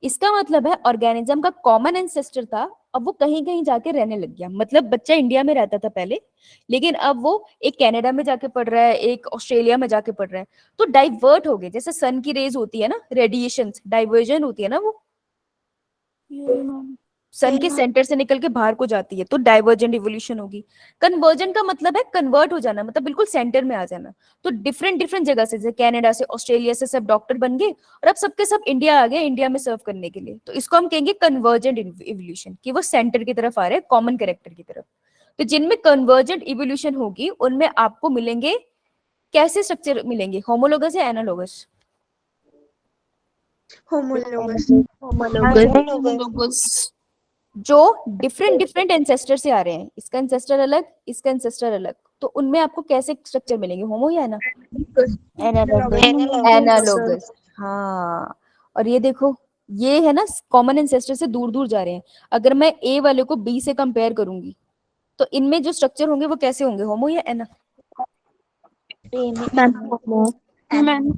इसका मतलब है ऑर्गेनिज्म का कॉमन एंसेस्टर था, अब वो कहीं कहीं जाके रहने लग गया। मतलब बच्चा इंडिया में रहता था पहले, लेकिन अब वो एक कनाडा में जाके पढ़ रहा है, एक ऑस्ट्रेलिया में जाके पढ़ रहा है, तो डाइवर्ट हो गए। जैसे सन की रेज होती है ना, रेडिएशन डाइवर्जन होती है ना, वो सन के सेंटर से निकल के बाहर को जाती है, तो डाइवर्जेंट इवोल्यूशन होगी। कन्वर्जेंट का मतलब है कन्वर्ट हो जाना, मतलब बिल्कुल सेंटर में आ जाना। तो डिफरेंट डिफरेंट जगह से, जैसे कनाडा से, ऑस्ट्रेलिया से सब डॉक्टर बन गए और अब सबके सब इंडिया आ गए, इंडिया में सर्व करने के लिए। तो इसको हम कहेंगे कन्वर्जेंट इवोल्यूशन, कि वो सेंटर की तरफ आ रहे हैं, कॉमन कैरेक्टर की तरफ। तो जिनमें कन्वर्जेंट इवोल्यूशन होगी उनमें आपको मिलेंगे कैसे स्ट्रक्चर मिलेंगे, होमोलोगस या एनालोगस? होमोलोगस। Homologous. जो डिफरेंट डिफरेंट एंसेस्टर से आ रहे हैं, इसका एंसेस्टर अलग, इसका एंसेस्टर अलग, तो उनमें आपको कैसे स्ट्रक्चर मिलेंगे, होमो या ना? एनालोगस। हाँ, और ये देखो, ये है ना कॉमन एंसेस्टर से दूर दूर जा रहे हैं। अगर मैं ए वाले को बी से कंपेयर करूंगी तो इनमें जो स्ट्रक्चर होंगे वो कैसे होंगे, होमो या एना?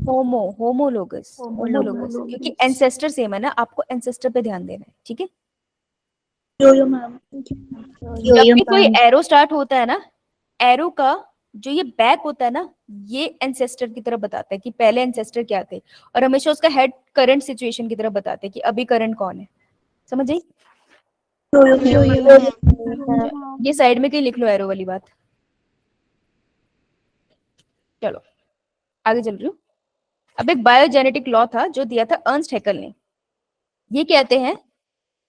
होमो, होमोलोगस, होमोलोगस, क्योंकि एंसेस्टर सेम है ना, आपको एंसेस्टर पे ध्यान देना है, ठीक है? जब भी कोई एरो स्टार्ट होता है ना, एरो का जो ये बैक होता है ना, ये एंसेस्टर की तरफ बताता है कि पहले एंसेस्टर क्या थे, और हमेशा उसका हेड करंट सिचुएशन की तरफ बताते हैं कि अभी करंट कौन है। समझ आई? ये साइड में कहीं लिख लो एरो वाली बात। चलो आगे चल रही हूँ। अब एक बायोजेनेटिक लॉ था जो दिया था अर्नस्ट हैकेल ने। ये कहते हैं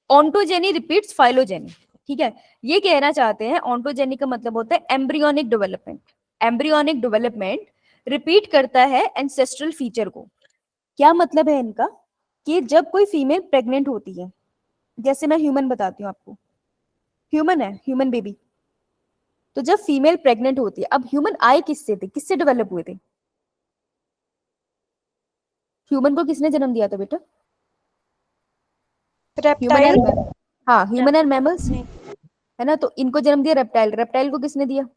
ऑन्टोजेनी रिपीट्स फाइलोजेनी। ठीक है, ये कहना चाहते हैं ऑन्टोजेनी का मतलब होता है embryonic development. Embryonic development repeat करता है एंसेस्ट्रल फीचर को। क्या मतलब है इनका? कि जब कोई फीमेल प्रेग्नेंट होती है, जैसे मैं ह्यूमन बताती हूँ आपको, ह्यूमन है, ह्यूमन बेबी, तो जब फीमेल प्रेग्नेंट होती है, अब ह्यूमन आए किससे थे, किससे डेवलप हुए थे? ह्यूमन को किसने जन्म दिया था बेटा? Human reptile. एंड, हाँ ह्यूमन एंड मैमल्स है ना, तो इनको जन्म दिया रेप्टाइल। रेप्टाइल को किसने दिया?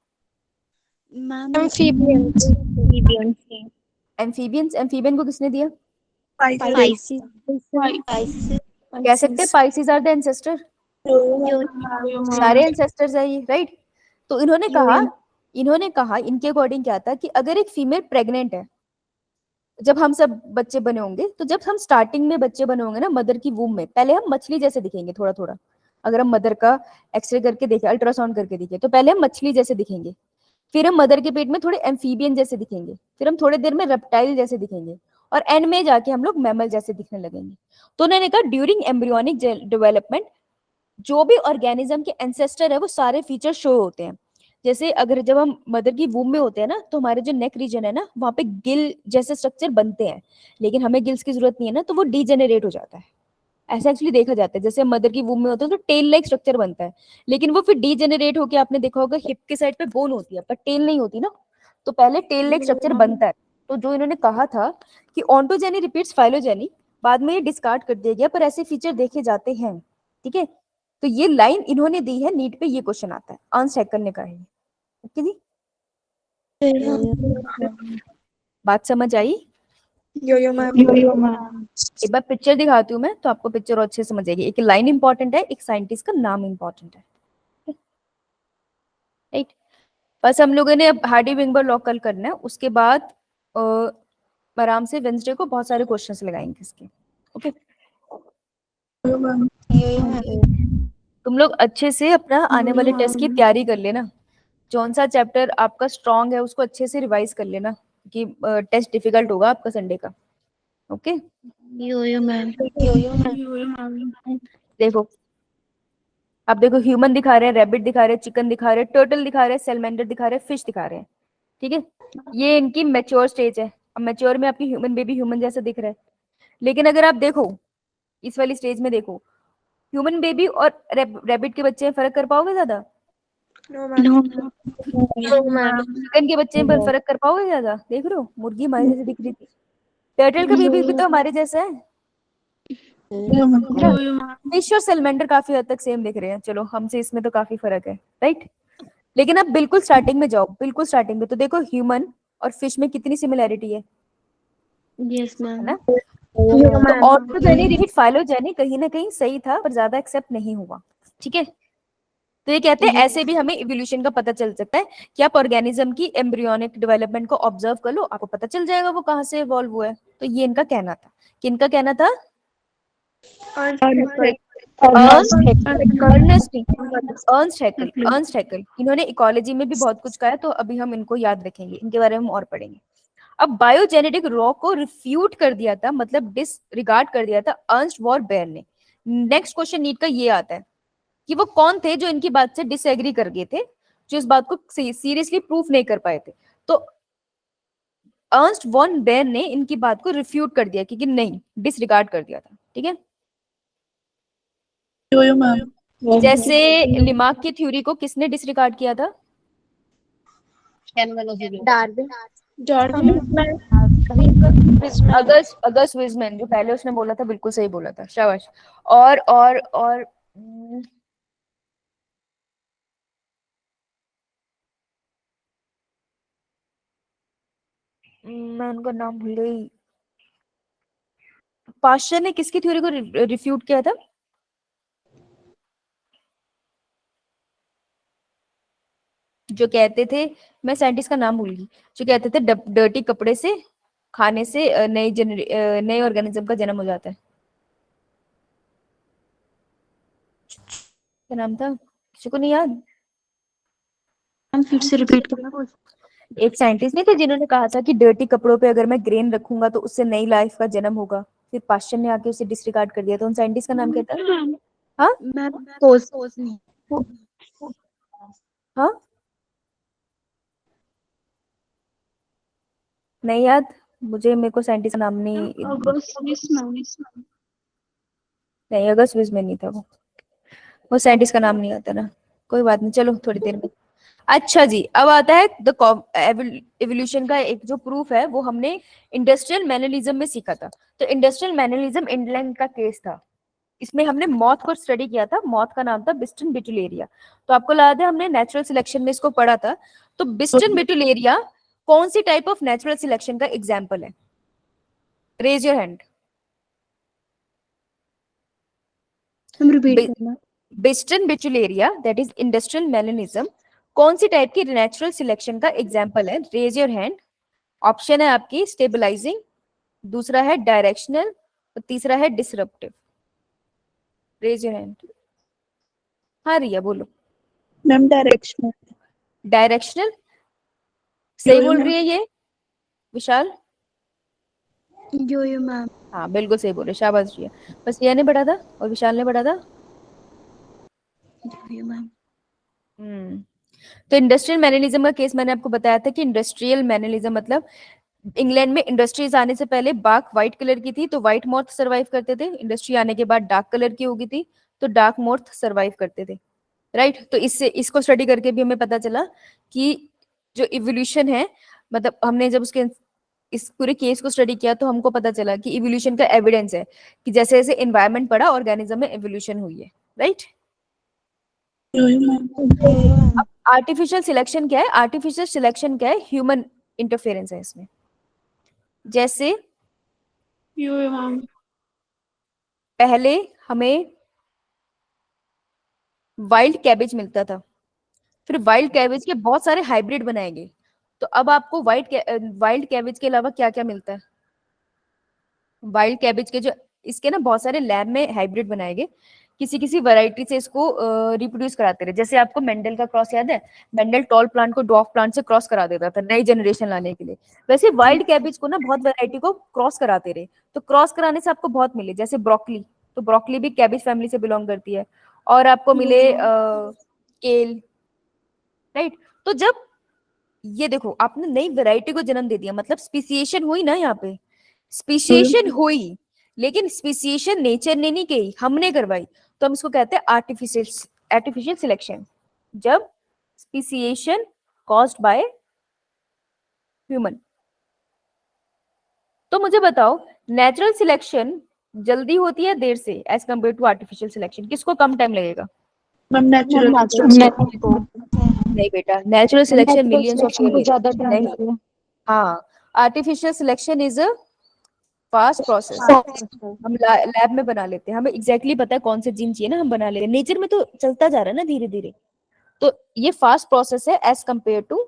एम्फीबियंस। एम्फीबियन को किसने दिया? कह सकते हैं पाइसिस आर द एंसेस्टर। सारे एंसेस्टर्स है ये, राइट? तो इन्होंने कहा इनके अकॉर्डिंग क्या था कि अगर एक फीमेल प्रेग्नेंट है, जब हम सब बच्चे बने होंगे, तो जब हम स्टार्टिंग में बच्चे बने होंगे ना मदर की वूम में, पहले हम मछली जैसे दिखेंगे थोड़ा थोड़ा। अगर हम मदर का एक्सरे करके देखें, अल्ट्रासाउंड करके देखें, तो पहले हम मछली जैसे दिखेंगे, फिर हम मदर के पेट में थोड़े एम्फीबियन जैसे दिखेंगे, फिर हम थोड़ी देर में रेप्टाइल जैसे दिखेंगे, और एंड में जाके हम लोग मैमल जैसे दिखने लगेंगे। तो उन्होंने कहा ड्यूरिंग एम्ब्रियोनिक डेवलपमेंट जो भी ऑर्गेनिज्म के एंसेस्टर है वो सारे फीचर शो होते हैं। जैसे अगर जब हम मदर की वूम में होते हैं ना, तो हमारे जो नेक रीजन है ना, वहां पे गिल जैसे स्ट्रक्चर बनते हैं, लेकिन हमें गिल्स की जरूरत नहीं है ना, तो वो डीजेनरेट हो जाता है। ऐसा एक्चुअली देखा जाता है, जैसे मदर की वूम में होते हैं तो टेल लाइक स्ट्रक्चर बनता है, लेकिन वो फिर डीजेनरेट होकर, आपने देखा होगा हिप के साइड पे बोन होती है पर टेल नहीं होती ना, तो पहले टेल लाइक स्ट्रक्चर बनता है। तो जो इन्होंने कहा था कि ऑन्टोजेनी रिपीट्स फाइलोजेनी, बाद में ये डिस्कार्ड कर दिया गया, पर ऐसे फीचर देखे जाते हैं। ठीक है, तो ये लाइन इन्होंने दी है, नीट पे ये क्वेश्चन आता है, अर्नस्ट हैकेल ने कहा है। ओके जी, बात समझ आई? यो मैम। एक बार पिक्चर दिखाती हूँ मैं, तो आपको पिक्चर और अच्छे से समझ आएगी। एक लाइन इंपॉर्टेंट है, एक साइंटिस्ट का नाम इंपॉर्टेंट है, राइट? बस हम लोगों ने अब हार्डी विंगबर्ग लॉ कल करना है, उसके बाद आराम से वेंसडे को बहुत सारे क्वेश्चंस लगाएंगे इसके। ओके, तुम लोग अच्छे से अपना आने वाले टेस्ट की तैयारी कर लेना। कौन सा चैप्टर आपका स्ट्रांग है उसको अच्छे से रिवाइज कर लेना, क्योंकि टेस्ट डिफिकल्ट होगा आपका संडे का। ओके, देखो आप देखो, ह्यूमन दिखा रहे हैं, रैबिट दिखा रहे हैं, चिकन दिखा रहे हैं, टर्टल दिखा रहे हैं, सेलमेंडर दिखा रहे हैं, फिश दिखा रहे हैं। ठीक है, ये इनकी मैच्योर स्टेज है। अब मैच्योर में आपकी ह्यूमन बेबी ह्यूमन जैसा दिख रहा है, लेकिन अगर आप देखो इस वाली स्टेज में, देखो ह्यूमन बेबी और रैबिट के बच्चे में फर्क कर पाओगे ज्यादा? No ma'am. चिकन के बच्चे में फर्क कर पाओगे ज्यादा? देख रहे हो, मुर्गी हमारे जैसे दिख रही थी, टर्टल का बेबी भी तो हमारे जैसा है। फिश और सेलमेंडर काफी हद तक सेम दिख रहे हैं, चलो हमसे इसमें तो काफी फर्क है, राइट? लेकिन अब बिल्कुल स्टार्टिंग में जाओ, बिल्कुल स्टार्टिंग में, तो देखो ह्यूमन और फिश में कितनी सिमिलैरिटी है, है ना? तो ऑर्थोजेनिक फाइलोजेनिक कहीं ना कहीं सही था, पर ज्यादा एक्सेप्ट नहीं हुआ। ठीक है, तो ये कहते हैं ऐसे भी हमें इवोल्यूशन का पता चल सकता है कि आप ऑर्गेनिज्म की एम्ब्रियोनिक डेवलपमेंट को ऑब्जर्व कर लो, आपको पता चल जाएगा वो कहाँ से इवॉल्व हुआ है। तो ये इनका कहना था। किनका कहना था? Ernst Hückel. इन्होंने इकोलॉजी में भी बहुत कुछ कहा है, तो अभी हम इनको याद रखेंगे, इनके बारे में हम और पढ़ेंगे। अब बायोजेनेटिक लॉ को रिफ्यूट कर दिया था, मतलब डिसरिगार्ड कर दिया था, अर्नस्ट वॉर बेयर ने। नेक्स्ट क्वेश्चन नीट का ये आता है कि वो कौन थे जो इनकी बात से डिसएग्री कर गए थे, जो इस बात को सीरियसली प्रूफ नहीं कर पाए थे। तो अर्नस्ट वॉन बेयर ने इनकी बात को रिफ्यूट कर दिया कि नहीं, डिसरिगार्ड कर दिया था, ठीक है। यो यो मैम। जैसे लिमार्क की थ्योरी को किसने डिसरिगार्ड किया था? डार्विन। अगस्त विजमैन, जो पहले उसने बोला था, बिल्कुल सही बोला था, शाबाश। और मैं उनका नाम भूल गई। पास्चर ने किसकी थ्योरी को रिफ्यूट किया था? जो कहते थे, मैं साइंटिस्ट का नाम भूल गई, जो कहते थे डर्टी कपड़े से खाने से नए ऑर्गेनिज्म का जन्म हो जाता है। क्या नाम था, किसी को नहीं याद? मैम फिर से रिपीट करना। एक साइंटिस्ट नहीं थे जिन्होंने कहा था कि डर्टी कपड़ों पे अगर मैं ग्रेन रखूंगा तो उससे नई लाइफ का जन्म होगा, फिर पाश्चर ने आके उसे डिसरिगार्ड कर दिया। तो उन साइंटिस्ट का नाम क्या था? हाँ मैम पोज नहीं। हाँ, नहीं याद मुझे, मेरे को साइंटिस्ट का नाम नहीं। नहीं, अगस्त विजमैन नहीं था वो साइंटिस्ट का नाम नहीं आता ना, कोई बात नहीं, चलो थोड़ी देर में। अच्छा जी, अब आता है द एवोल्यूशन का एक जो प्रूफ है, वो हमने इंडस्ट्रियल मैनरिज्म में सीखा था। तो इंडस्ट्रियल मैनरिज्म इंग्लैंड का केस था, इसमें हमने मॉथ को स्टडी किया था, मॉथ का नाम था बिस्टन बिटुलेरिया। तो आपको याद है हमने नेचुरल सिलेक्शन में इसको पढ़ा था। तो बिस्टन बिटुलेरिया कौन सी टाइप ऑफ नेचुरल सिलेक्शन का एग्जाम्पल है? Raise your hand. Ma'am repeat करना। Biston betularia that is industrial melanism कौन सी टाइप की नेचुरल सिलेक्शन का एग्जाम्पल है? Raise your hand. ऑप्शन है आपकी स्टेबलाइजिंग, दूसरा है डायरेक्शनल, और तीसरा है डिसरप्टिव। Raise your hand. हाँ रिया बोलो। Ma'am directional. डायरेक्शनल सही बोल रही है ये विशाल? यो यो मैम। हाँ बिल्कुल सही बोले, शाबाश रिया। बस रिया ने पढ़ा था और विशाल ने पढ़ा था। यो यो मैम। तो इंडस्ट्रियल मैनरिज्म का केस मैंने आपको बताया था कि इंडस्ट्रियल मैनरिज्म मतलब इंग्लैंड में इंडस्ट्रीज आने से पहले बाघ व्हाइट कलर की थी तो व्हाइट मॉथ सर्वाइव करते थे, इंडस्ट्री आने के बाद डार्क कलर की हो गई थी तो डार्क मॉथ सर्वाइव करते थे, राइट। तो इससे इसको स्टडी करके भी हमें पता चला कि जो इवोल्यूशन है, मतलब हमने जब उसके इस पूरे केस को स्टडी किया तो हमको पता चला कि इवोल्यूशन का एविडेंस है कि जैसे जैसे एनवायरनमेंट बढ़ा ऑर्गेनिज्म में इवोल्यूशन हुई है, राइट। यो यो मैम। अब आर्टिफिशियल सिलेक्शन क्या है? आर्टिफिशियल सिलेक्शन क्या है? ह्यूमन इंटरफेरेंस है इसमें। जैसे यो यो मैम। पहले हमें वाइल्ड कैबेज मिलता था, फिर वाइल्ड कैबेज के बहुत सारे हाइब्रिड बनाए गए, तो अब आपको वाइल्ड कैबेज के अलावा क्या क्या मिलता है? वाइल्ड कैबेज के जो इसके ना बहुत सारे लैब में हाइब्रिड बनाए गए, किसी किसी वैरायटी से इसको रिप्रोड्यूस कराते रहे। जैसे आपको मेंडल का क्रॉस याद है, मेंडल टॉल प्लांट को डॉफ प्लांट से क्रॉस करा देता था नई जनरेशन लाने के लिए, वैसे वाइल्ड कैबेज को ना बहुत वैरायटी को क्रॉस कराते रहे। तो क्रॉस कराने से आपको बहुत मिले, जैसे ब्रोकली, तो ब्रोकली भी कैबेज फैमिली से बिलोंग करती है, और आपको मिले केल, राइट। तो जब ये देखो आपने नई वैरायटी को जन्म दे दिया, मतलब स्पीसिएशन हुई ना, यहाँ पे स्पीसिएशन हुई, लेकिन स्पीसिएशन नेचर ने नहीं की, हमने करवाई, तो हम इसको कहते हैं आर्टिफिशियल सिलेक्शन। जब स्पीसिएशन कॉज्ड बाय ह्यूमन। तो मुझे बताओ नेचुरल सिलेक्शन जल्दी होती है देर से as compare to artificial selection, किसको कम टाइम लगेगा? Ma'am natural. नहीं बेटा, natural selection millions of year ज्यादा टाइम नहीं। लगेगा। हाँ, artificial selection is a fast process, हम लैब में बना लेते हैं, हमें एग्जैक्टली पता है कौन से जीन चाहिए ना, हम बना लेते हैं, नेचर में तो चलता जा रहा है ना धीरे धीरे। तो ये फास्ट प्रोसेस है as compare to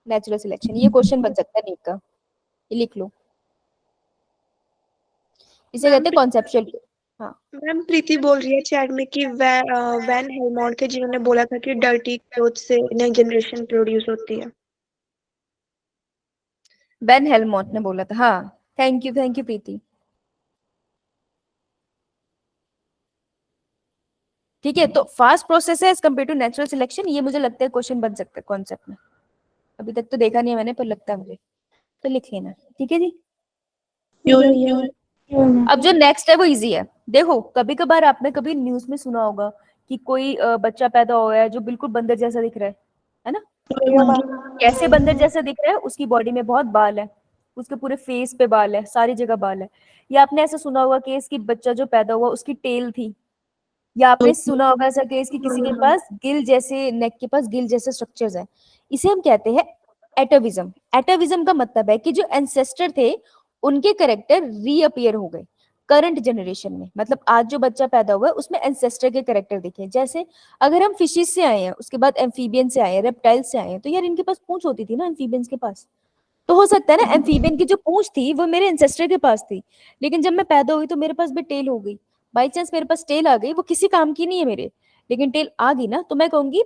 natural selection. ये क्वेश्चन बन सकता है नीट का, ये लिख लो, इसे कहते हैं कॉन्सेप्चुअल। हाँ मैम प्रीति बोल रही है चैट में कि वैन हेलमोंट थे जिन्होंने बोला था कि डर्टी क्लोथ से नई जनरेशन प्रोड्यूस होती है। बेन हेलमोट ने बोला था, हाँ। Thank you Preeti. ठीक है, तो फास्ट प्रोसेस है as compare to natural selection, ये मुझे लगता है क्वेश्चन बन सकता है कॉन्सेप्ट में। अभी तक तो देखा नहीं है मैंने, पर लगता है मुझे। तो लिख लेना, ठीक है जी। यो अब जो नेक्स्ट है वो इजी है। देखो कभी कभार आपने कभी न्यूज में सुना होगा कि कोई बच्चा पैदा हुआ है जो बिल्कुल बंदर जैसा दिख रहा है ना? कैसे बंदर जैसा दिख रहा है? उसकी बॉडी में बहुत बाल है, उसके पूरे फेस पे बाल है, सारी जगह बाल है। या आपने ऐसा सुना होगा केस कि बच्चा जो पैदा हुआ उसकी टेल थी, या आपने सुना होगा ऐसा केस कि किसी के पास गिल जैसे, नेक के पास गिल जैसे स्ट्रक्चर्स है। इसे हम कहते हैं एटाविज्म। एटाविज्म का मतलब है कि जो एंसेस्टर थे उनके कैरेक्टर रीअपियर हो गए करंट जनरेशन में। मतलब आज जो बच्चा पैदा हुआ है उसमें एंसेस्टर के कैरेक्टर दिखे। जैसे अगर हम फिशिस से आए हैं, उसके बाद एम्फीबियन से आए हैं, रेप्टाइल से आए हैं, तो यार इनके पास पूंछ होती थी ना एम्फीबियंस के पास, तो हो सकता है ना एम्फीबियन की जो पूंछ थी वो मेरे एंसेस्टर के पास थी, लेकिन जब मैं पैदा हुई तो मेरे पास भी टेल हो गई। बाई चांस मेरे पास टेल आ गई, वो किसी काम की नहीं है मेरे, लेकिन टेल आ गई ना, तो मैं कहूंगी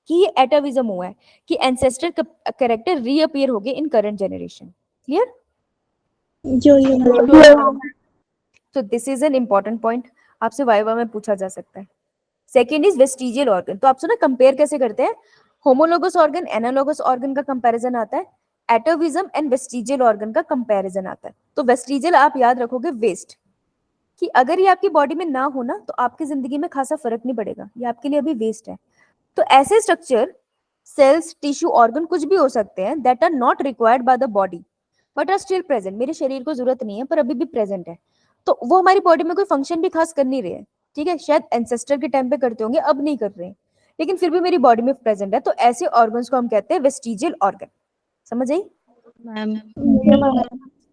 कि ये एटाविज्म हुआ है, कि एंसेस्टर कैरेक्टर रीअपियर हो गए इन करंट जनरेशन। क्लियर? तो this is an important point, आपसे वाइवा में पूछा जा सकता है। Second is vestigial organ. तो आप सुना कंपेयर कैसे करते हैं, होमोलोगस ऑर्गन, एनालोगस ऑर्गन का कंपैरिजन आता है, एटोविज्म एंड वेस्टिजियल ऑर्गन का कंपैरिजन आता है। तो वेस्टिजियल आप याद रखोगे वेस्ट, कि अगर ये आपकी बॉडी में ना हो ना तो आपकी जिंदगी में खासा फर्क नहीं पड़ेगा, ये आपके लिए अभी वेस्ट है। तो ऐसे स्ट्रक्चर, सेल्स, टिश्यू, ऑर्गन कुछ भी हो सकते हैं that are not required by the body but are still present. मेरे शरीर को जरूरत नहीं है पर अभी भी प्रेजेंट है, तो वो हमारी बॉडी में कोई फंक्शन भी खास कर नहीं रहे हैं, ठीक है? शायद एंसेस्टर के टाइम पे करते होंगे, अब नहीं कर रहे हैं, लेकिन फिर भी मेरी बॉडी में प्रेजेंट है। तो ऐसे ऑर्गन्स को हम कहते हैं वेस्टिजियल ऑर्गन। समझ आई? मैम।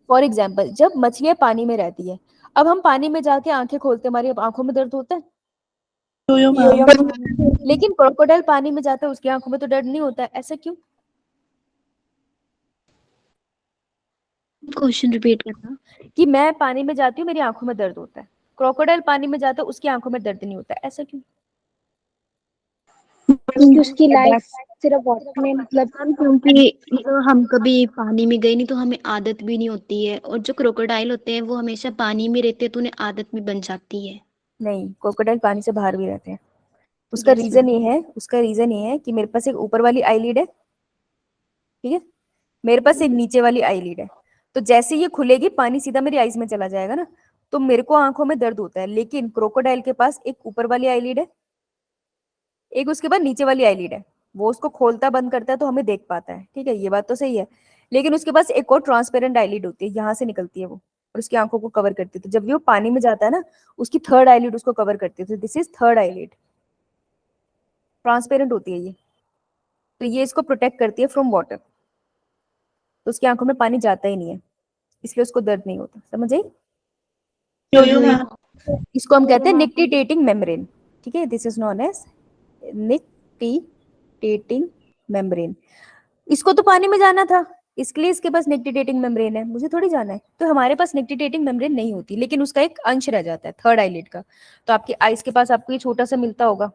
फॉर एग्जाम्पल जब मछलियां पानी में रहती है, अब हम पानी में जाके आंखें खोलते, हमारी अब आंखों में दर्द होता है, लेकिन क्रोकोडाइल पानी में जाता है उसकी आंखों में तो दर्द नहीं होता है। ऐसा क्यों? क्वेश्चन रिपीट करना। कि मैं पानी में जाती हूँ मेरी आंखों में दर्द होता है, क्रोकोडाइल पानी में जाता है उसकी आंखों में दर्द नहीं होता है। ऐसा क्यों? क्योंकि उसकी लाइफ सिर्फ वाटर में, मतलब क्योंकि हम कभी पानी में गए नहीं तो हमें आदत भी नहीं होती है, और जो क्रोकोडाइल होते हैं वो हमेशा पानी में रहते हैं तो उन्हें आदत भी बन जाती है। नहीं, क्रोकोडाइल पानी से बाहर भी रहते हैं। उसका रीजन ये है कि मेरे पास एक ऊपर वाली आईलिड है, ठीक है, मेरे पास एक नीचे वाली आईलिड है। तो जैसे ये खुलेगी पानी सीधा मेरी आईज में चला जाएगा ना, तो मेरे को आंखों में दर्द होता है। लेकिन क्रोकोडाइल के पास एक ऊपर वाली आईलिड है, एक उसके बाद नीचे वाली आईलिड है, वो उसको खोलता बंद करता है तो हमें देख पाता है, ठीक है, ये बात तो सही है। लेकिन उसके पास एक और ट्रांसपेरेंट आईलिड होती है, यहाँ से निकलती है वो और उसकी आंखों को कवर करती है। तो जब भी वो पानी में जाता है ना, उसकी थर्ड आईलिड उसको कवर करती है, तो this is third eyelid, transparent होती है ये। तो ये इसको प्रोटेक्ट करती है फ्रॉम वाटर, तो उसकी आंखों में पानी जाता ही नहीं है, इसलिए उसको दर्द नहीं होता। समझ आई? इसको हम कहते हैं निक्टिटेटिंग मेम्ब्रेन, ठीक है, this is known as nictitating membrane. इसको तो पानी में जाना था, इसके लिए इसके पास निक्टिटेटिंग मेम्ब्रेन है, मुझे थोड़ी जाना है। तो हमारे पास निक्टिटेटिंग मेम्ब्रेन नहीं होती, लेकिन उसका एक अंश रह जाता है थर्ड आईलिड का। तो आपकी आईज के पास आपको ये छोटा सा मिलता होगा,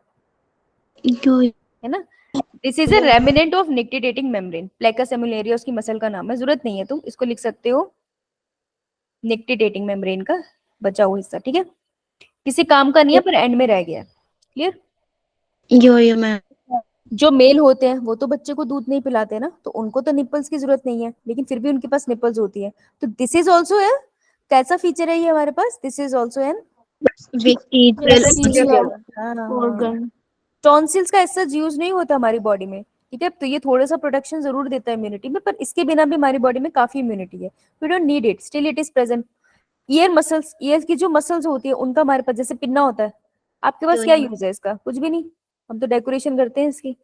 है ना? This is a remnant of nictitating membrane, plica semilunaris उसकी मसल का नाम है, जरूरत नहीं है, तुम इसको लिख सकते हो निक्टिटेटिंग मेम्ब्रेन का बचा हुआ हिस्सा, ठीक है, किसी काम का नहीं है पर एंड में रह गया। क्लियर? यो मैम। जो मेल होते हैं वो तो बच्चे को दूध नहीं पिलाते ना, तो उनको तो निपल्स की जरूरत नहीं है, लेकिन फिर भी उनके पास निपल्स होती है। तो दिस इज ऑल्सो है, कैसा फीचर है ये हमारे पास? This is also an tonsils का ऐसा यूज नहीं होता हमारी बॉडी में, ठीक है, तो ये थोड़ा सा प्रोटेक्शन जरूर देता है इम्यूनिटी में, पर इसके बिना भी हमारी बॉडी में काफी इम्यूनिटी है। We don't need it, still it is present. Ear muscles, ear की जो मसल्स होती है उनका हमारे पास जैसे पिन्ना होता है, आपके पास क्या यूज है इसका? कुछ भी नहीं, हम तो डेकोरेशन करते हैं इसकी,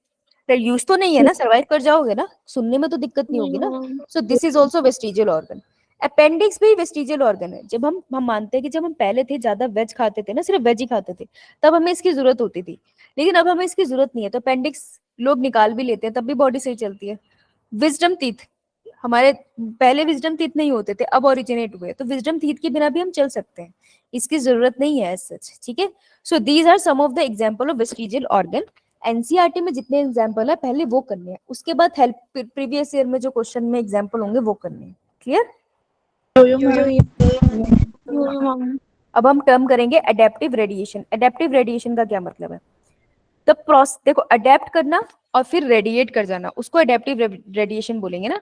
यूज तो नहीं है ना, सर्वाइव कर जाओगे ना, सुनने में तो दिक्कत नहीं होगी ना। सो this is also vestigial organ. Appendix भी वेस्टिजियल ऑर्गन है। जब हम मानते हैं कि जब हम पहले थे ज्यादा वेज खाते थे ना, सिर्फ वेज ही खाते थे, तब हमें इसकी जरूरत होती थी, लेकिन अब हमें इसकी जरूरत नहीं है, तो अपेंडिक्स लोग निकाल भी लेते हैं तब भी बॉडी सही चलती है। विजडम टीथ, हमारे पहले विजडम टीथ नहीं होते थे, अब ओरिजिनेट हुए, तो विजडम टीथ के बिना भी हम चल सकते हैं, इसकी जरूरत नहीं है सच, ठीक है। So these are some of the example of vestigial organ. NCERT में जितने एग्जांपल है पहले वो करने हैं, उसके बाद हेल्प प्रीवियस ईयर में जो क्वेश्चन में एग्जांपल होंगे वो करने हैं। क्लियर? अब हम टर्म करेंगे एडेप्टिव रेडिएशन। एडेप्टिव रेडिएशन का क्या मतलब है? द प्रोसेस, देखो अडेप्ट करना और फिर रेडिएट कर जाना, उसको एडेप्टिव रेडिएशन बोलेंगे ना,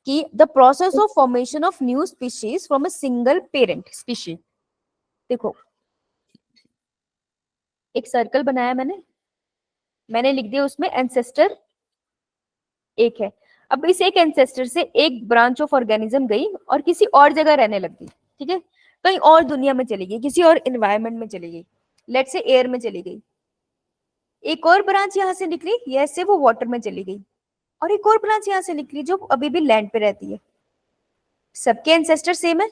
कि the process of formation of new species from a single parent species. देखो एक सर्कल बनाया मैंने लिख दिया उसमें एंसेस्टर एक है। अब इस एक एंसेस्टर से एक ब्रांच ऑफ ऑर्गेनिज्म गई और किसी और जगह रहने लग गई, ठीक है, कहीं और दुनिया में चली गई, किसी और एनवायरनमेंट में चली गई, लेट से एयर में चली गई। एक और ब्रांच यहाँ से निकली, यह से वो वाटर में चली गई, और एक और ब्रांच यहाँ से निकली जो अभी भी लैंड पे रहती है। सबके एंसेस्टर सेम है,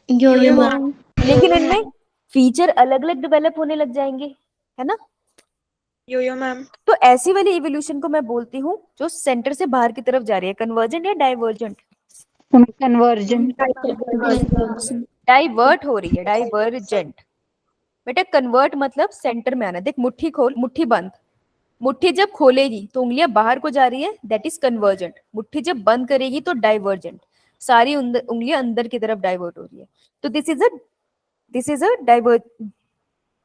यो यो मैम। लेकिन इनमें फीचर अलग अलग डेवलप होने लग जाएंगे, है ना। यो मैम। तो ऐसी वाली इवोल्यूशन को मैं बोलती हूँ जो सेंटर से बाहर की तरफ जा रही है, कन्वर्जेंट या डाइवर्जेंट। कन्वर्जन। डाइवर्ट हो रही है, डाइवर्जेंट। बेटा कन्वर्ट मतलब सेंटर में आना। देख मुट्ठी खोल, मुट्ठी बंद, मुट्ठी जब खोलेगी तो उंगलियां बाहर को जा रही है, दैट इज कन्वर्जेंट। मुट्ठी जब बंद करेगी तो डाइवर्जेंट, सारी उंगलियां अंदर की तरफ डाइवर्ट हो रही है। तो this is a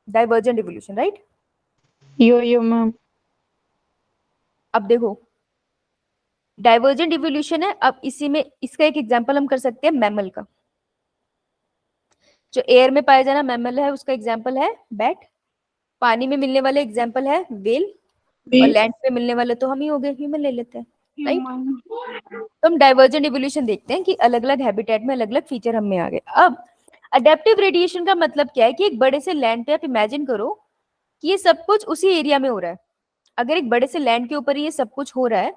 divergent evolution, right. Yo ma'am. अब देखो डाइवर्जेंट इवोल्यूशन है। अब इसी में इसका एक एग्जांपल हम कर सकते हैं मैमल का। जो एयर में पाया जाना मैमल है उसका एग्जांपल है बैट, पानी में मिलने वाले एग्जांपल है व्हेल, और लैंड पे मिलने वाले तो हम ही हो गए, ह्यूमन ले लेते हैं, राइट। तो हम डाइवर्जेंट इवोल्यूशन देखते हैं कि अलग अलग हैबिटेट में अलग अलग फीचर हम में आ गए। अब अडेप्टिव रेडिएशन का मतलब क्या है कि एक बड़े से लैंड पे आप इमेजिन करो कि ये सब कुछ उसी एरिया में हो रहा है। अगर एक बड़े से लैंड के ऊपर ये सब कुछ हो रहा है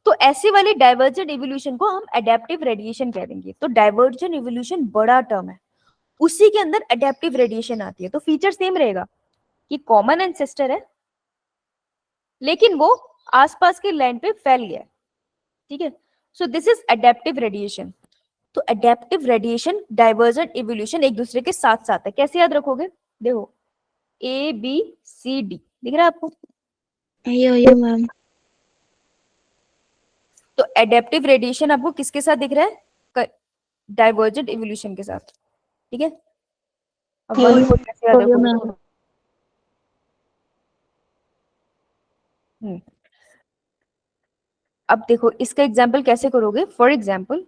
तो ऐसी वाली डाइवर्जेंट इवोल्यूशन को हम अडेप्टिव रेडिएशन कह देंगे। तो डाइवर्जेंट इवोल्यूशन बड़ा टर्म है, उसी के अंदर अडेप्टिव रेडिएशन आती है। तो फीचर सेम रहेगा कि कॉमन एंसेस्टर है लेकिन वो आसपास के लैंड पे फैल गया है, ठीक है। सो दिस इज अडेप्टिव रेडिएशन। तो अडेप्टिव रेडिएशन डाइवर्जेंट इवोल्यूशन एक दूसरे के साथ साथ है। कैसे याद रखोगे, देखो ABCD दिख रहा है आपको। यो मैम। तो एडेप्टिव रेडिएशन आपको किसके साथ दिख रहा है, डाइवर्जेंट इवोल्यूशन के साथ, ठीक है। अब 1 4 कैसे याद यो रखोगे। मैम। अब देखो इसका एग्जाम्पल कैसे करोगे। For example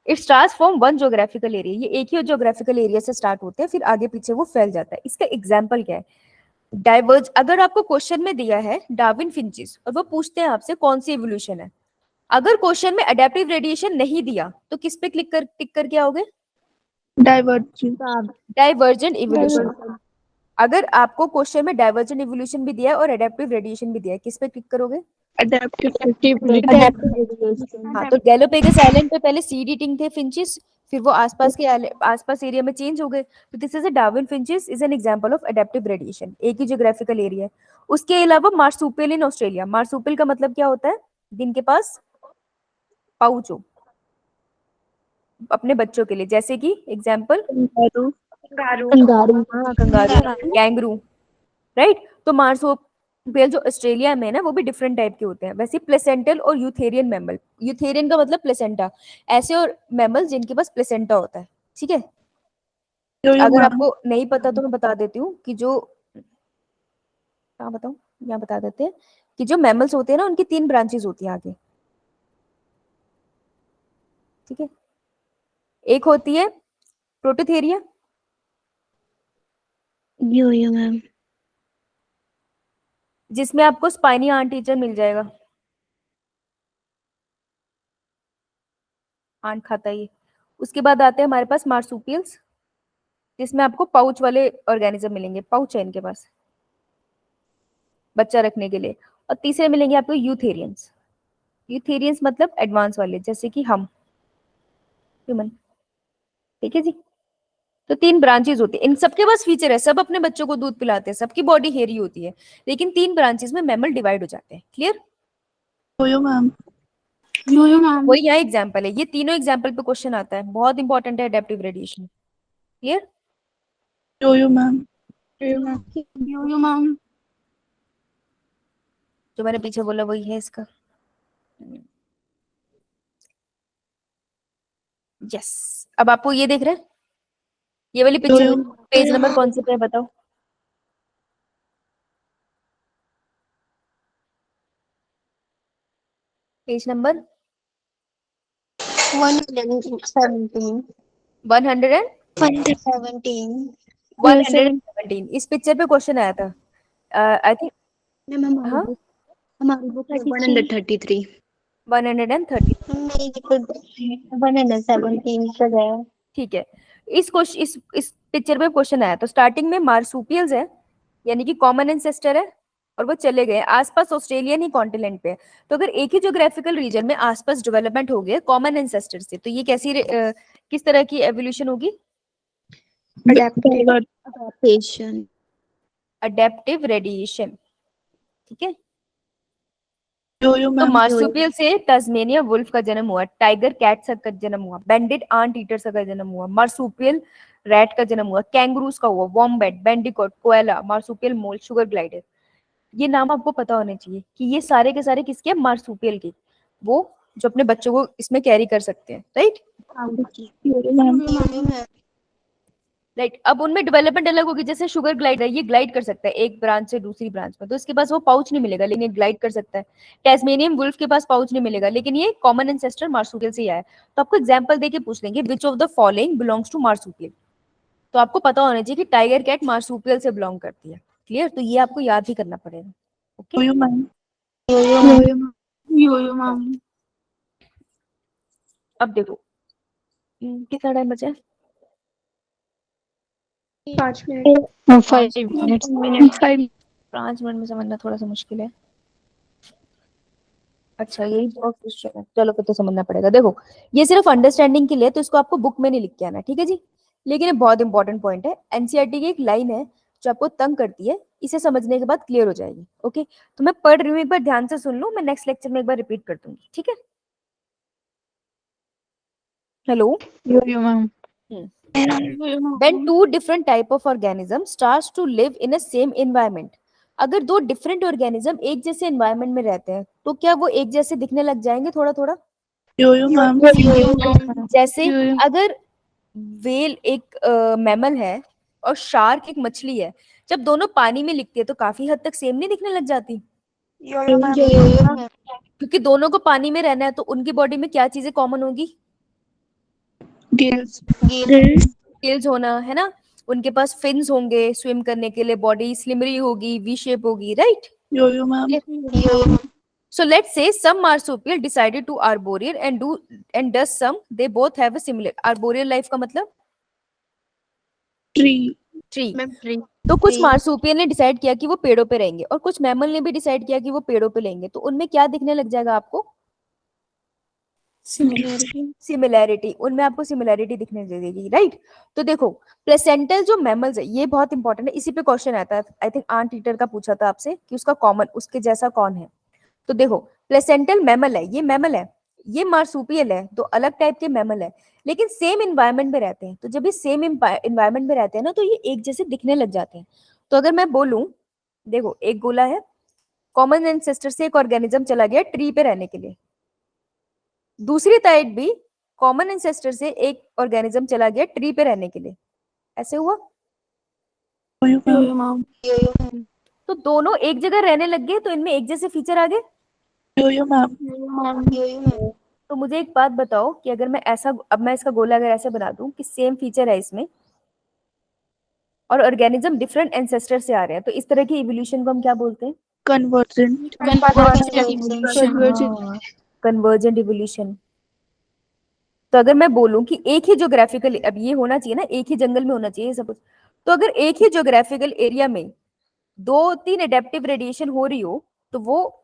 it start from one geographical area, ये एक ही ज्योग्राफिकल एरिया से स्टार्ट होते हैं, फिर आगे पीछे वो फैल जाता है। इसका एग्जाम्पल क्या है, डाइवर्ज। अगर आपको क्वेश्चन में दिया है डार्विन फिंचेस और वो पूछते हैं आपसे कौन सी इवोल्यूशन है, अगर क्वेश्चन में अडेप्टिव रेडिएशन नहीं दिया तो किस पे टिक करके आओगे, डाइवर्जेंट इवोल्यूशन। अगर आपको क्वेश्चन में डाइवर्जेंट इवोल्यूशन भी दिया है और अडेप्टिव रेडिएशन भी दिया है, किस पे क्लिक करोगे। हाँ, तो गैलोपेगस आइलैंड पे पहले सीड ईटिंग थे फिंचेस, फिर वो आसपास एरिया में चेंज हो गए। तो this is a Darwin finches is an example of adaptive radiation, एक ही ज्योग्राफिकल एरिया है। उसके अलावा मार्सुपियल इन ऑस्ट्रेलिया, मार्सुपियल का मतलब क्या होता है, जिनके पास पाउच हो अपने बच्चों के लिए, जैसे कि एग्जांपल कंगारू। हाँ कंगारू, कैंगरू, राइट। तो मार्सुपियल जो ऑस्ट्रेलिया में है ना वो भी डिफरेंट टाइप के होते हैं। वैसे प्लेसेंटल और यूथेरियन मैमल, यूथेरियन का मतलब प्लेसेंटा, ऐसे और मैमल जिनके पास प्लेसेंटा होता है, ठीक है। अगर आपको नहीं पता तो मैं बता देती हूँ कि जो, क्या बताऊँ, यहाँ बता देते हैं कि जो मैमल्स होते हैं ना उनकी 3 ब्रांचेस होती है आगे, ठीक है। एक होती है प्रोटोथेरिया, यो मैम। जिसमें आपको स्पाइनी आंट टीचर मिल जाएगा, आंट खाता है ये। उसके बाद आते हैं हमारे पास मार्सुपियल्स, जिसमें आपको पाउच वाले ऑर्गेनिज्म मिलेंगे, पाउच है इनके पास बच्चा रखने के लिए। और तीसरे मिलेंगे आपको यूथेरियंस, यूथेरियंस मतलब एडवांस वाले, जैसे कि हम ह्यूमन, ठीक है जी। तो 3 ब्रांचेस होती है, इन सबके पास फीचर है, सब अपने बच्चों को दूध पिलाते हैं, सबकी बॉडी हेयरी होती है, लेकिन 3 ब्रांचेस में मैमल डिवाइड हो जाते हैं। क्लियर। यो मैम। वही यहाँ एग्जाम्पल है, ये तीनों एग्जाम्पल पे क्वेश्चन आता है, बहुत इंपॉर्टेंट है अडेप्टिव रेडिएशन। क्लियर। यो मैम। जो मैंने पीछे बोला वही है इसका। यस। अब आपको ये देख रहे हैं, ये वाली पिक्चर पेज नंबर कौन से पे है बताओ। Page number 117. 100 117. 117 इस पिक्चर पे क्वेश्चन आया था। आई थिंक मैम हाँ हमारी बुक है 133. 130। मेरी बुक 117 पर है. ठीक है, इस पिक्चर में क्वेश्चन आया तो स्टार्टिंग में मार्सुपियल्स है, यानी कि कॉमन एंसेस्टर है, और वो चले गए आसपास ऑस्ट्रेलियन ही कॉन्टिनेंट पे। तो अगर एक ही ज्योग्राफिकल रीजन में आसपास डेवलपमेंट हो गया कॉमन एंसेस्टर से, तो ये किस तरह की एवोल्यूशन होगी? Adaptation. Adaptive radiation. ठीक है, यो तो मैम. मार्सुपियल से टास्मेनिया वुल्फ का जन्म हुआ, टाइगर कैट का जन्म हुआ, बैंडिट आंट ईटर का जन्म हुआ, मार्सुपियल रैट का जन्म हुआ, कैंगरूज का हुआ, wombat, bandicoot, koala, marsupial mole, sugar glider. ये नाम आपको पता होने चाहिए कि ये सारे के सारे किसके हैं? मार्सुपियल के, वो जो अपने बच्चों को इसमें कैरी कर सकते हैं, राइट। यो मैम. राइट, अब उनमें डेवलपमेंट अलग होगी। जैसे शुगर ग्लाइडर, ये ग्लाइड कर सकता है एक ब्रांच से दूसरी ब्रांच में, तो इसके पास वो पाउच नहीं मिलेगा, लेकिन ये ग्लाइड कर सकता है। टैस्मेनियन वुल्फ के पास पाउच नहीं मिलेगा, लेकिन ये कॉमन एंसेस्टर मार्सुपियल से ही आया है। तो आपको एग्जांपल देके पूछ लेंगे which of the following belongs to marsupial, तो आपको पता होना चाहिए कि टाइगर कैट मार्सुपियल से बिलोंग करती है। क्लियर, तो ये आपको याद ही करना पड़ेगा। ओके, यो मैम. यो मैम. अब देखो कितना टाइम बचा है? 5 मिनट. 5 minutes. 5 मिनट में समझना थोड़ा सा मुश्किल है। अच्छा, यही बहुत क्वेश्चन है, चलो फिर तो समझना पड़ेगा। देखो, ये सिर्फ अंडरस्टैंडिंग के लिए, तो इसको आपको बुक में नहीं लिख के आना, ठीक है जी। लेकिन ये बहुत इंपॉर्टेंट पॉइंट है, एनसीईआरटी की एक लाइन है जो आपको तंग करती है, इसे समझने के बाद क्लियर हो जाएगी। ओके, तो मैं पढ़ रही हूँ, एक बार ध्यान से सुन लो, मैं नेक्स्ट लेक्चर में एक बार रिपीट कर दूंगी, ठीक है। Hello. Yo ma'am. When two different type of organism starts to live in a same environment, अगर दो डिफरेंट ऑर्गेनिज्म एक जैसे एनवायरनमेंट में रहते हैं, तो क्या वो एक जैसे दिखने लग जाएंगे थोड़ा थोड़ा? यो मैम. जैसे अगर वेल एक मैमल है और शार्क एक मछली है, जब दोनों पानी में लिखते हैं तो काफी हद तक सेम नहीं दिखने लग जाती? यो मैम. क्योंकि दोनों को पानी में रहना है, तो उनकी बॉडी में क्या चीजें कॉमन होगी? गिल्स. स्किल्स होना, है ना। उनके पास फिन्स होंगे स्विम करने के लिए, बॉडी स्लिमरी होगी, वी शेप होगी, right. Yo ma'am. So let's say some marsupial decided to arboreal and does some, they both have a similar arboreal life का मतलब ट्री. ट्री। तो कुछ मार्सुपियल ने डिसाइड किया कि वो पेड़ों पे रहेंगे, और कुछ मैमल ने भी डिसाइड किया कि वो पेड़ों पे रहेंगे, तो उनमें क्या दिखने लग जाएगा आपको? सिमिलैरिटी, उनमें आपको सिमिलैरिटी दिखने लगेगी, राइट। तो देखो, प्लेसेंटल जो मैमल्स है, ये बहुत इंपॉर्टेंट है, इसी पे क्वेश्चन आता है। आई थिंक आंट ईटर का पूछा था आपसे कि उसका कॉमन, उसके जैसा कौन है। तो देखो, प्लेसेंटल मैमल है, ये मैमल है, ये मार्सुपियल है, तो अलग टाइप के मैमल है, लेकिन सेम इन्वायरमेंट में रहते हैं। तो जब ये सेम इन्वायरमेंट में रहते हैं ना, तो ये एक जैसे दिखने लग जाते हैं। तो अगर मैं बोलूं, देखो एक गोला है, कॉमन एंसेस्टर से एक ऑर्गेनिज्म चला गया ट्री पे रहने के लिए, दूसरी साइड भी कॉमन एंसेस्टर से एक ऑर्गेनिज्म चला गया ट्री पे रहने के लिए, ऐसे हुआ। यो मैम. तो दोनों एक जगह रहने लग गए, तो इनमें एक जैसे फीचर आ गए। यो मैम. तो मुझे एक बात बताओ कि अगर मैं ऐसा, अब मैं इसका गोला अगर ऐसे बना दूं कि सेम फीचर है इसमें, और ऑर्गेनिज्म डिफरेंट एंसेस्टर से आ रहे हैं, तो इस तरह की इवोल्यूशन को हम क्या बोलते हैं? कन्वर्जेंट. Convergent evolution. तो अगर मैं बोलूं कि एक ही ज्योग्राफिकल, अब ये होना चाहिए ना, एक ही जंगल में होना चाहिए सब कुछ, तो अगर एक ही ज्योग्राफिकल एरिया में 2-3 एडेप्टिव रेडिएशन हो रही हो, तो वो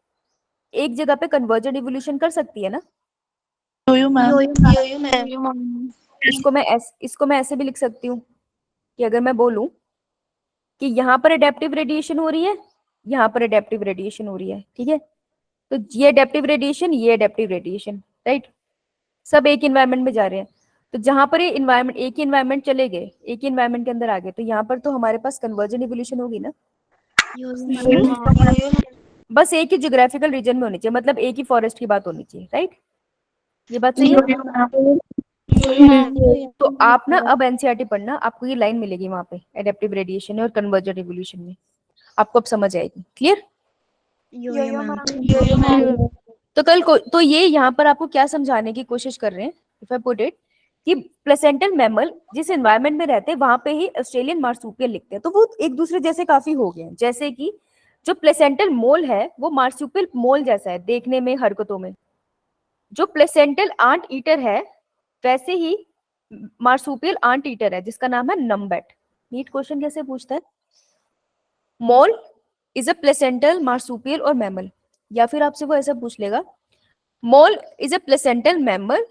एक जगह पे कन्वर्जेंट इवोल्यूशन कर सकती है ना। यो मैम. इसको मैं ऐसे भी लिख सकती हूँ कि अगर मैं बोलूं कि यहाँ पर एडेप्टिव रेडिएशन हो रही है, यहाँ पर एडेप्टिव रेडिएशन हो रही है, ठीक है, तो ये एडेप्टिव रेडिएशन, ये एडेप्टिव रेडिएशन, राइट, सब एक इन्वायरमेंट में जा रहे हैं। तो जहां पर ये इन्वायरमेंट, एक ही इन्वायरमेंट चले गए, एक ही इन्वायरमेंट के अंदर आ गए, तो यहाँ पर तो हमारे पास कन्वर्जेंट इवोल्यूशन होगी ना। बस एक ही ज्योग्राफिकल रीजन में होनी चाहिए, मतलब एक ही फॉरेस्ट की बात होनी चाहिए, राइट। ये बात सही है। तो आप ना अब एनसीईआरटी पढ़ना, आपको ये लाइन मिलेगी वहां पे, एडेप्टिव रेडिएशन और कन्वर्जेंट इवोल्यूशन में, आपको अब समझ आएगी। क्लियर? तो कल को तो ये यहाँ पर आपको क्या समझाने की कोशिश कर रहे हैं इफ आई पुट इट कि प्लेसेंटल मैमल जिस एनवायरनमेंट में रहते हैं वहां पे ही ऑस्ट्रेलियन मार्सूपियल लिखते हैं, तो वो एक दूसरे जैसे काफी हो गए हैं। जैसे कि जो प्लेसेंटल मोल है वो मार्सूपियल मोल जैसा है देखने में, हरकतों में। जो प्लेसेंटल आंट ईटर है वैसे ही मार्सूपियल आंट ईटर है जिसका नाम है नम्बेट। नीट क्वेश्चन कैसे पूछता है, mole is a placental marsupial और मैमल, या फिर आपसे वो ऐसा पूछ लेगा mole is a placental mammal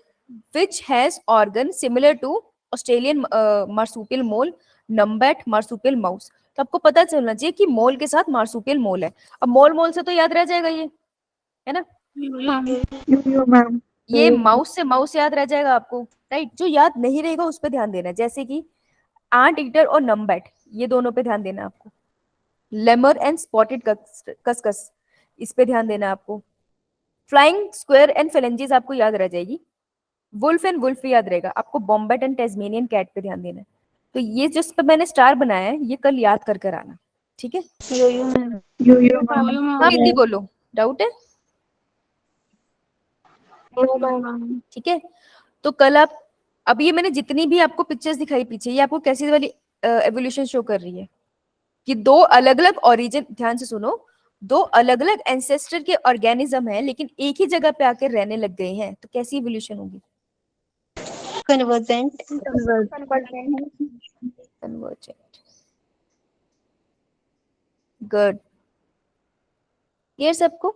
which has organ similar to Australian marsupial mole, numbat marsupial mouse। तो आपको पता चलना चाहिए कि मोल के साथ मार्सूपियल मोल है। अब मोल मोल से तो याद रह जाएगा ये, है ना, यो मैम। ये माउस से माउस याद रह जाएगा आपको, राइट। जो याद नहीं रहेगा उस पर ध्यान देना, जैसे कि आंट ईटर और नम्बैट, ये दोनों पे ध्यान देना आपको। लेमर एंड स्पॉटेड कस्कस, इस पे ध्यान देना आपको। फ्लाइंग स्क्वायर एंड फेलेंजेस आपको याद रह जाएगी। वुल्फ एंड वुल्फ याद रहेगा आपको। बॉम्बेट एंड टेस्मेनियन कैट पे ध्यान देना है। तो ये जिस पे मैंने स्टार बनाया है ये कल याद कर कर आना, ठीक है। यो मैम। हाँ हिंदी बोलो, डाउट है, ठीक है। तो कल आप, अब ये मैंने जितनी भी आपको पिक्चर्स दिखाई पीछे, ये आपको कैसी वाली एवोल्यूशन शो कर रही है कि दो अलग अलग ओरिजिन, ध्यान से सुनो, दो अलग अलग एंसेस्टर के ऑर्गेनिज्म है लेकिन एक ही जगह पे आकर रहने लग गए हैं, तो कैसी इवोल्यूशन होगी, कन्वर्जेंट। कन्वर्जेंट। गुड, क्लियर सबको।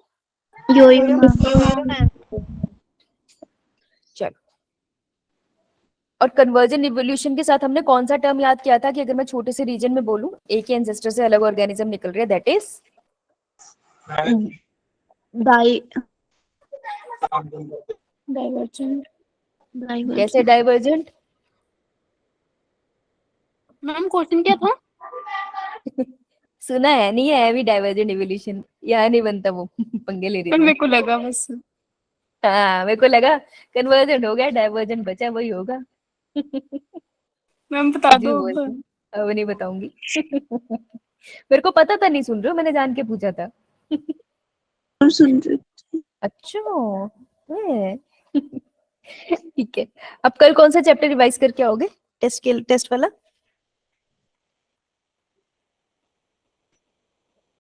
यो मैम। चलो, और कन्वर्जन इवोल्यूशन के साथ हमने कौन सा टर्म याद किया था कि अगर मैं छोटे से रीजन में बोलूं एक ही एंसेस्टर से अलग ऑर्गेनिज्म निकल रहे हैं, दैट इज डाइवर्जेंट। कैसे डाइवर्जेंट। मैम क्वेश्चन क्या था? सुना है नहीं है अभी, डाइवर्जेंट इवोल्यूशन यहाँ नहीं बनता वो पंगे ले रही थी। मेरे को लगा बस। हाँ मेरे को लगा कन्वर्जेंट हो गया, डाइवर्जेंट बचा, वही होगा। मैम बता कुछ भी दो बोल अब। रही, अब नहीं बताऊंगी। मेरे को पता था, नहीं सुन रहे हो, मैंने जान के पूछा था। सुन रही। अच्छा है। ठीक है, अब कल कौन सा चैप्टर रिवाइज करके आओगे टेस्ट वाला?